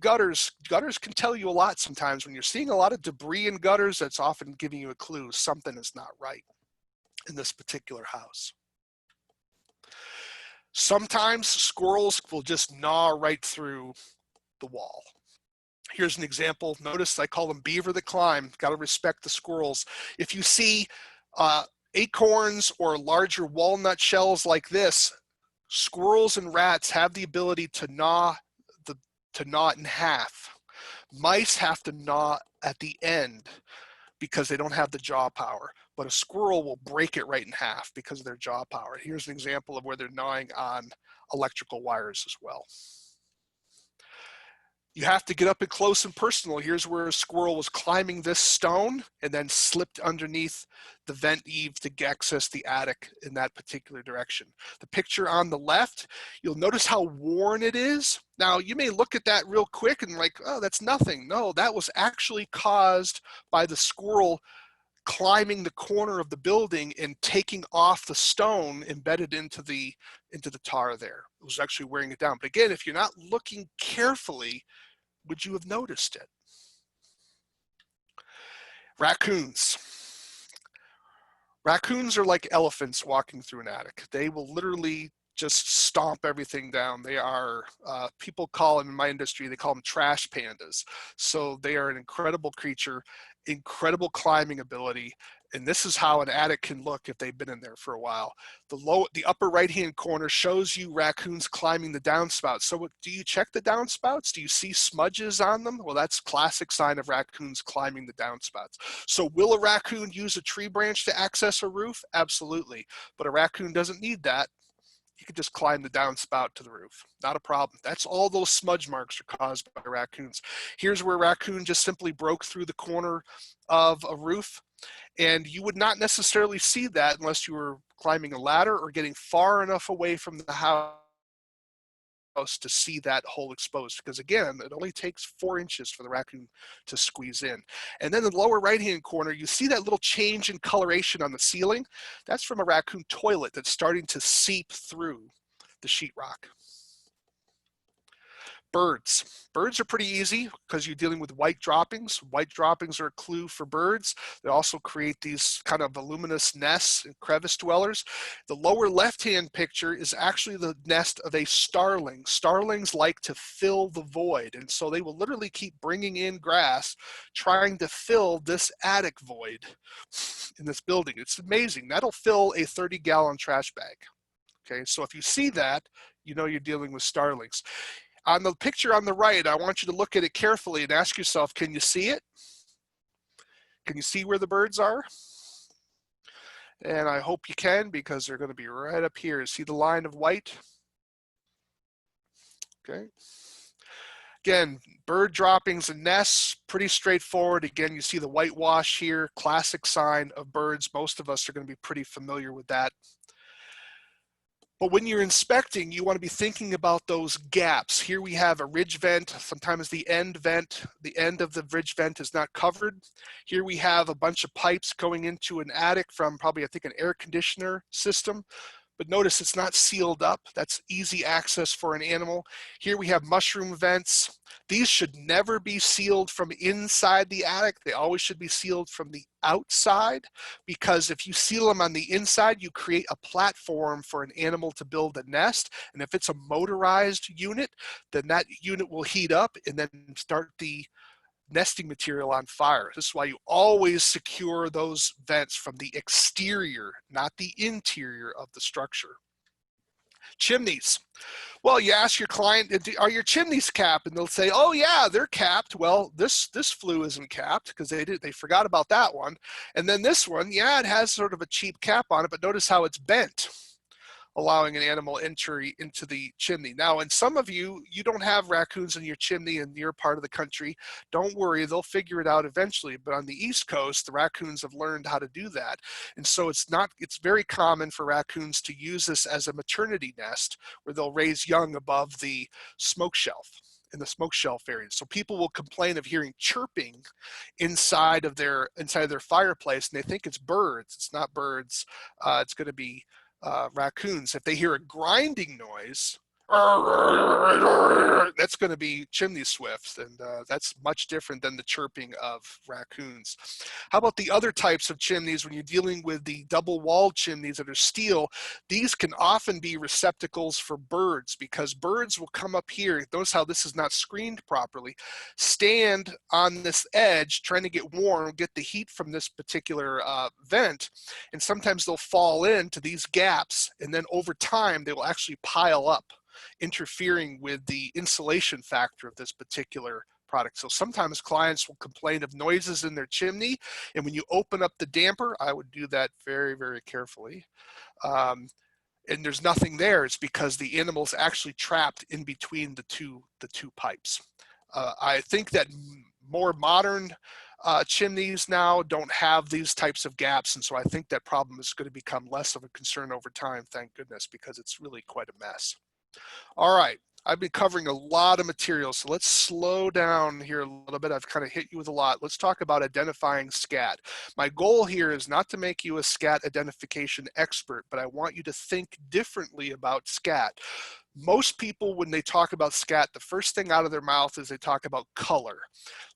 gutters, gutters can tell you a lot sometimes. When you're seeing a lot of debris in gutters, that's often giving you a clue something is not right in this particular house. Sometimes squirrels will just gnaw right through the wall. Here's an example. Notice I call them beaver that climb. Got to respect the squirrels. If you see acorns or larger walnut shells like this, squirrels and rats have the ability to gnaw it in half. Mice have to gnaw at the end because they don't have the jaw power, but a squirrel will break it right in half because of their jaw power. Here's an example of where they're gnawing on electrical wires as well. You have to get up and close and personal. Here's where a squirrel was climbing this stone and then slipped underneath the vent eave to access the attic in that particular direction. The picture on the left, you'll notice how worn it is. Now, you may look at that real quick and like, oh, that's nothing. No, that was actually caused by the squirrel climbing the corner of the building and taking off the stone embedded into the tar there. It was actually wearing it down. But again, if you're not looking carefully, would you have noticed it? Raccoons. Raccoons are like elephants walking through an attic. They will literally just stomp everything down. They are, people call them in my industry, they call them trash pandas. So they are an incredible creature, incredible climbing ability. And this is how an attic can look if they've been in there for a while. The upper right-hand corner shows you raccoons climbing the downspouts. So do you check the downspouts? Do you see smudges on them? Well, that's classic sign of raccoons climbing the downspouts. So will a raccoon use a tree branch to access a roof? Absolutely. But a raccoon doesn't need that. You could just climb the downspout to the roof. Not a problem. That's all those smudge marks are caused by raccoons. Here's where a raccoon just simply broke through the corner of a roof. And you would not necessarily see that unless you were climbing a ladder or getting far enough away from the house to see that hole exposed, because again, it only takes 4 inches for the raccoon to squeeze in. And then in the lower right-hand corner, you see that little change in coloration on the ceiling. That's from a raccoon toilet that's starting to seep through the sheetrock. Birds. Birds are pretty easy because you're dealing with white droppings. White droppings are a clue for birds. They also create these kind of voluminous nests and crevice dwellers. The lower left-hand picture is actually the nest of a starling. Starlings like to fill the void, and so they will literally keep bringing in grass, trying to fill this attic void in this building. It's amazing. That'll fill a 30-gallon trash bag. Okay, so if you see that, you know you're dealing with starlings. On the picture on the right, I want you to look at it carefully and ask yourself, can you see it? Can you see where the birds are? And I hope you can, because they're going to be right up here. See the line of white? Okay. Again, bird droppings and nests, pretty straightforward. Again, you see the whitewash here, classic sign of birds. Most of us are going to be pretty familiar with that. But when you're inspecting, you want to be thinking about those gaps. Here we have a ridge vent. Sometimes the end of the ridge vent is not covered. Here we have a bunch of pipes going into an attic from probably, I think, an air conditioner system. But notice it's not sealed up. That's easy access for an animal. Here we have mushroom vents. These should never be sealed from inside the attic. They always should be sealed from the outside, because if you seal them on the inside, you create a platform for an animal to build a nest. And if it's a motorized unit, then that unit will heat up and then start the nesting material on fire. This is why you always secure those vents from the exterior, not the interior of the structure. Chimneys. Well, you ask your client, are your chimneys capped? And they'll say, oh yeah, they're capped. Well, this flue isn't capped because they forgot about that one. And then this one, yeah, it has sort of a cheap cap on it, but notice how it's bent, allowing an animal entry into the chimney. Now, and some of you don't have raccoons in your chimney in your part of the country. Don't worry, they'll figure it out eventually. But on the East Coast, the raccoons have learned how to do that. And so it's very common for raccoons to use this as a maternity nest where they'll raise young above the smoke shelf. in the smoke shelf areas. So people will complain of hearing chirping inside of their fireplace, and they think it's birds. It's not birds. It's going to be raccoons. If they hear a grinding noise, that's going to be chimney swifts, and that's much different than the chirping of raccoons. How about the other types of chimneys? When you're dealing with the double-walled chimneys that are steel, these can often be receptacles for birds, because birds will come up here. Notice how this is not screened properly. Stand on this edge trying to get warm, get the heat from this particular vent, and sometimes they'll fall into these gaps, and then over time they will actually pile up, interfering with the insulation factor of this particular product. So sometimes clients will complain of noises in their chimney, and when you open up the damper, I would do that very, very carefully, and there's nothing there. It's because the animal's actually trapped in between the two pipes. I think that more modern chimneys now don't have these types of gaps, and so I think that problem is going to become less of a concern over time, thank goodness, because it's really quite a mess. All right, I've been covering a lot of material, so let's slow down here a little bit. I've kind of hit you with a lot. Let's talk about identifying scat. My goal here is not to make you a scat identification expert, but I want you to think differently about scat. Most people, when they talk about scat, the first thing out of their mouth is they talk about color.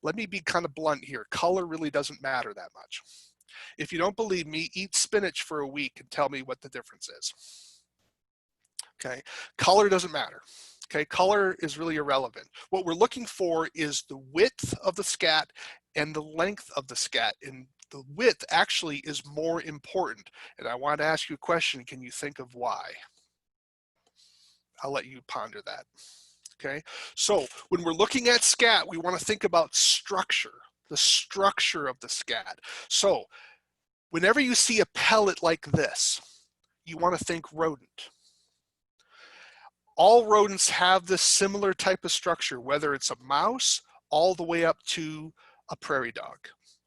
Let me be kind of blunt here. Color really doesn't matter that much. If you don't believe me, eat spinach for a week and tell me what the difference is. Okay, color doesn't matter. Okay, color is really irrelevant. What we're looking for is the width of the scat and the length of the scat, and the width actually is more important. And I want to ask you a question. Can you think of why? I'll let you ponder that. Okay, so when we're looking at scat, we want to think about structure, the structure of the scat. So whenever you see a pellet like this, you want to think rodent. All rodents have this similar type of structure, whether it's a mouse all the way up to a prairie dog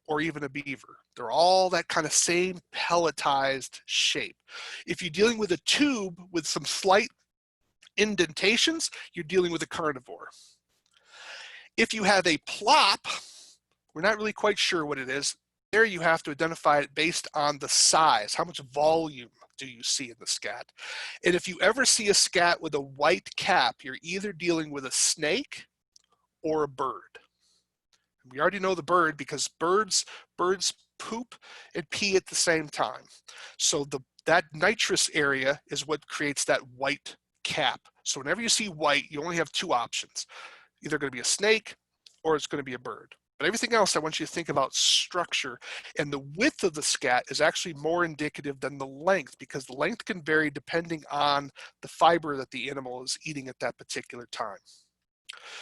or even a beaver. They're all that kind of same pelletized shape. If you're dealing with a tube with some slight indentations, you're dealing with a carnivore. If you have a plop, we're not really quite sure what it is. There you have to identify it based on the size. How much volume do you see in the scat? And if you ever see a scat with a white cap, you're either dealing with a snake or a bird. We already know the bird because birds poop and pee at the same time. So that nitrous area is what creates that white cap. So whenever you see white, you only have two options. Either going to be a snake or it's going to be a bird. But everything else, I want you to think about structure, and the width of the scat is actually more indicative than the length, because the length can vary depending on the fiber that the animal is eating at that particular time.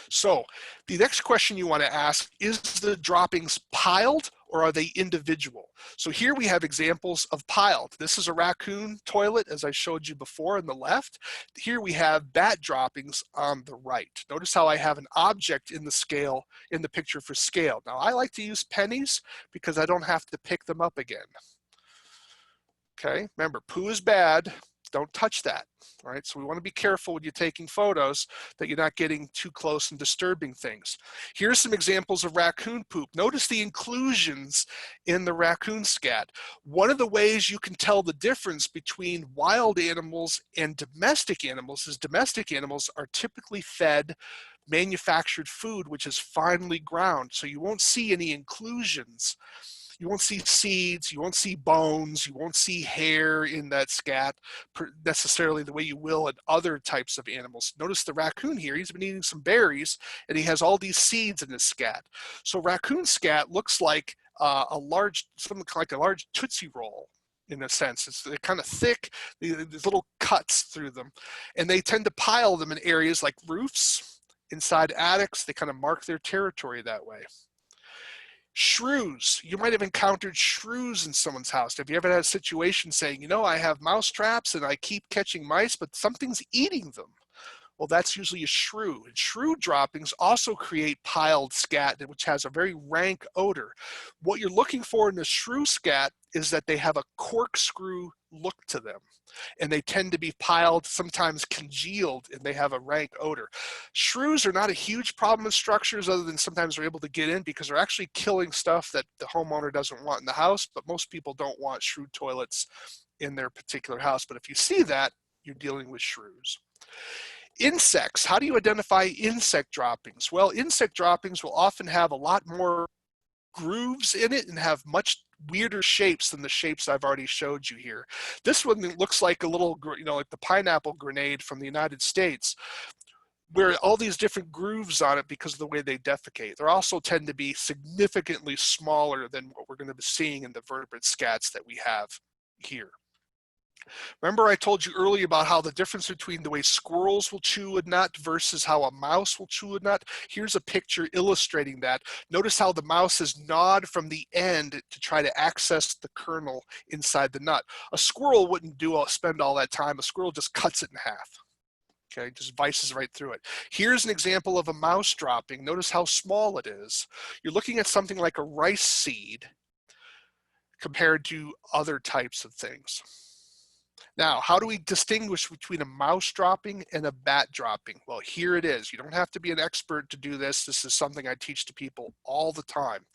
So the next question you want to ask, is the droppings piled or are they individual? So here we have examples of piled. This is a raccoon toilet, as I showed you before on the left. Here we have bat droppings on the right. Notice how I have an object in the scale, in the picture for scale. Now I like to use pennies because I don't have to pick them up again. Okay, remember, poo is bad. Don't touch that, all right? So we want to be careful when you're taking photos that you're not getting too close and disturbing things. Here's some examples of raccoon poop. Notice the inclusions in the raccoon scat. One of the ways you can tell the difference between wild animals and domestic animals is domestic animals are typically fed manufactured food, which is finely ground, so you won't see any inclusions. You won't see seeds, you won't see bones, you won't see hair in that scat necessarily the way you will in other types of animals. Notice the raccoon here, he's been eating some berries and he has all these seeds in his scat. So raccoon scat looks like something like a large Tootsie Roll in a sense. They're kind of thick, these little cuts through them. And they tend to pile them in areas like roofs, inside attics. They kind of mark their territory that way. Shrews, you might have encountered shrews in someone's house. Have you ever had a situation saying, you know, I have mouse traps and I keep catching mice, but something's eating them? Well, that's usually a shrew. And shrew droppings also create piled scat, which has a very rank odor. What you're looking for in the shrew scat is that they have a corkscrew look to them, and they tend to be piled, sometimes congealed, and they have a rank odor. Shrews are not a huge problem in structures, other than sometimes they're able to get in because they're actually killing stuff that the homeowner doesn't want in the house, but most people don't want shrew toilets in their particular house. But if you see that, you're dealing with shrews. Insects, how do you identify insect droppings? Well, insect droppings will often have a lot more grooves in it and have much weirder shapes than the shapes I've already showed you here. This one looks like a little, like the pineapple grenade from the United States, where all these different grooves on it because of the way they defecate. They also tend to be significantly smaller than what we're going to be seeing in the vertebrate scats that we have here. Remember I told you earlier about how the difference between the way squirrels will chew a nut versus how a mouse will chew a nut? Here's a picture illustrating that. Notice how the mouse is gnawed from the end to try to access the kernel inside the nut. A squirrel wouldn't spend all that time. A squirrel just cuts it in half. Okay, just vices right through it. Here's an example of a mouse dropping. Notice how small it is. You're looking at something like a rice seed compared to other types of things. Now, how do we distinguish between a mouse dropping and a bat dropping? Well, here it is. You don't have to be an expert to do this. This is something I teach to people all the time,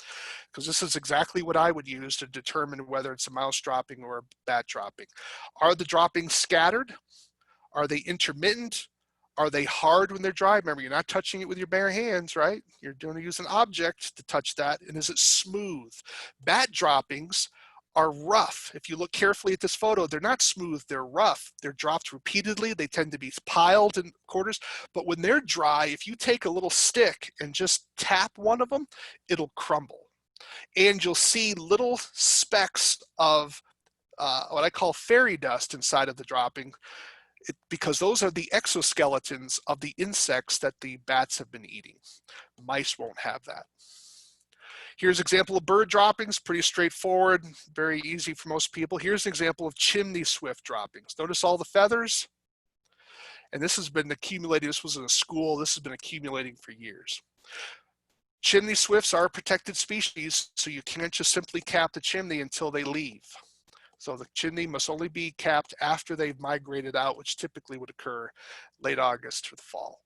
because this is exactly what I would use to determine whether it's a mouse dropping or a bat dropping. Are the droppings scattered? Are they intermittent? Are they hard when they're dry? Remember, you're not touching it with your bare hands, right? You're going to use an object to touch that. And is it smooth? Bat droppings are rough. If you look carefully at this photo, they're not smooth, they're rough. They're dropped repeatedly. They tend to be piled in quarters. But when they're dry, if you take a little stick and just tap one of them, it'll crumble. And you'll see little specks of what I call fairy dust inside of the dropping, because those are the exoskeletons of the insects that the bats have been eating. Mice won't have that. Here's an example of bird droppings, pretty straightforward, very easy for most people. Here's an example of chimney swift droppings. Notice all the feathers? And this has been accumulating, this was in a school, this has been accumulating for years. Chimney swifts are a protected species, so you can't just simply cap the chimney until they leave. So the chimney must only be capped after they've migrated out, which typically would occur late August or the fall.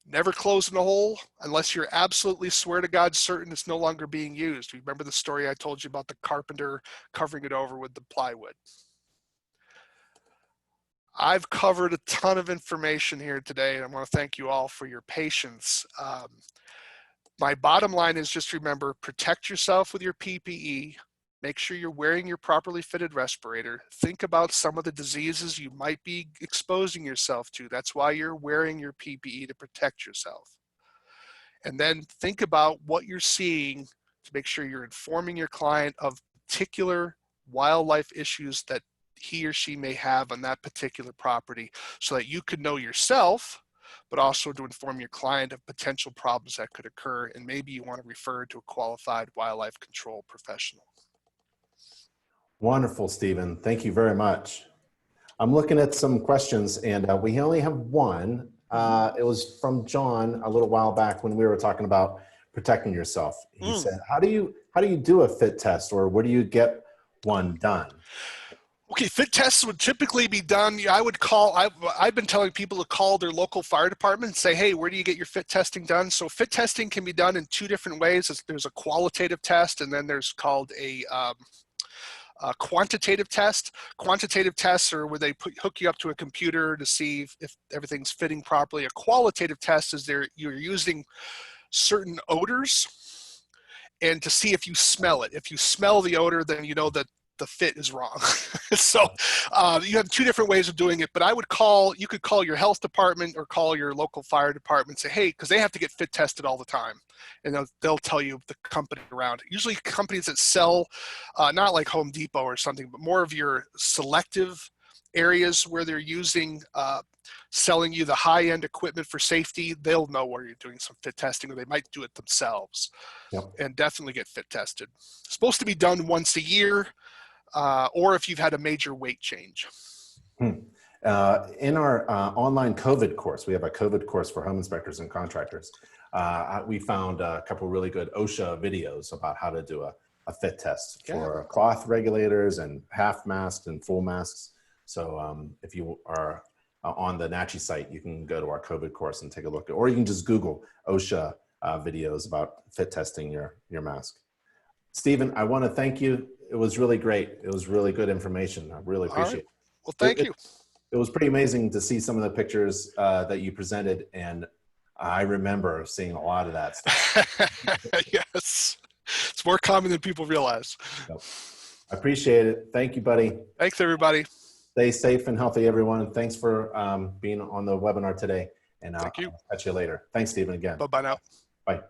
Never close in a hole unless you're absolutely swear to God certain it's no longer being used. Remember the story I told you about the carpenter covering it over with the plywood. I've covered a ton of information here today, and I want to thank you all for your patience. My bottom line is just remember, protect yourself with your PPE. Make sure you're wearing your properly fitted respirator. Think about some of the diseases you might be exposing yourself to. That's why you're wearing your PPE, to protect yourself. And then think about what you're seeing to make sure you're informing your client of particular wildlife issues that he or she may have on that particular property, so that you could know yourself, but also to inform your client of potential problems that could occur. And maybe you want to refer to a qualified wildlife control professional. Wonderful, Stephen. Thank you very much. I'm looking at some questions, and we only have one. It was from John a little while back when we were talking about protecting yourself. He said, how do you do a fit test, or where do you get one done? Okay, fit tests would typically be done. I've been telling people to call their local fire department and say, hey, where do you get your fit testing done? So fit testing can be done in two different ways. There's a qualitative test, and then there's called a quantitative test. Quantitative tests are where they hook you up to a computer to see if everything's fitting properly. A qualitative test is you're using certain odors and to see if you smell it. If you smell the odor, then you know that the fit is wrong. So you have two different ways of doing it, but you could call your health department or call your local fire department and say, hey, because they have to get fit tested all the time. And they'll tell you the company around. Usually companies that sell, not like Home Depot or something, but more of your selective areas where they're selling you the high-end equipment for safety, they'll know where you're doing some fit testing, or they might do it themselves. Yep. And definitely get fit tested. It's supposed to be done once a year, or if you've had a major weight change. In our online COVID course, we have a COVID course for home inspectors and contractors. We found a couple really good OSHA videos about how to do a fit test Yeah. for cloth regulators and half masks and full masks. So if you are on the NACHI site, you can go to our COVID course and take a look, or you can just Google OSHA videos about fit testing your mask. Stephen, I want to thank you. It was really great. It was really good information. I really appreciate it. Well, thank you. It was pretty amazing to see some of the pictures that you presented, and I remember seeing a lot of that stuff. Yes. It's more common than people realize. So, I appreciate it. Thank you, buddy. Thanks, everybody. Stay safe and healthy, everyone. Thanks for being on the webinar today, and I'll catch you later. Thanks, Stephen, again. Bye-bye now. Bye.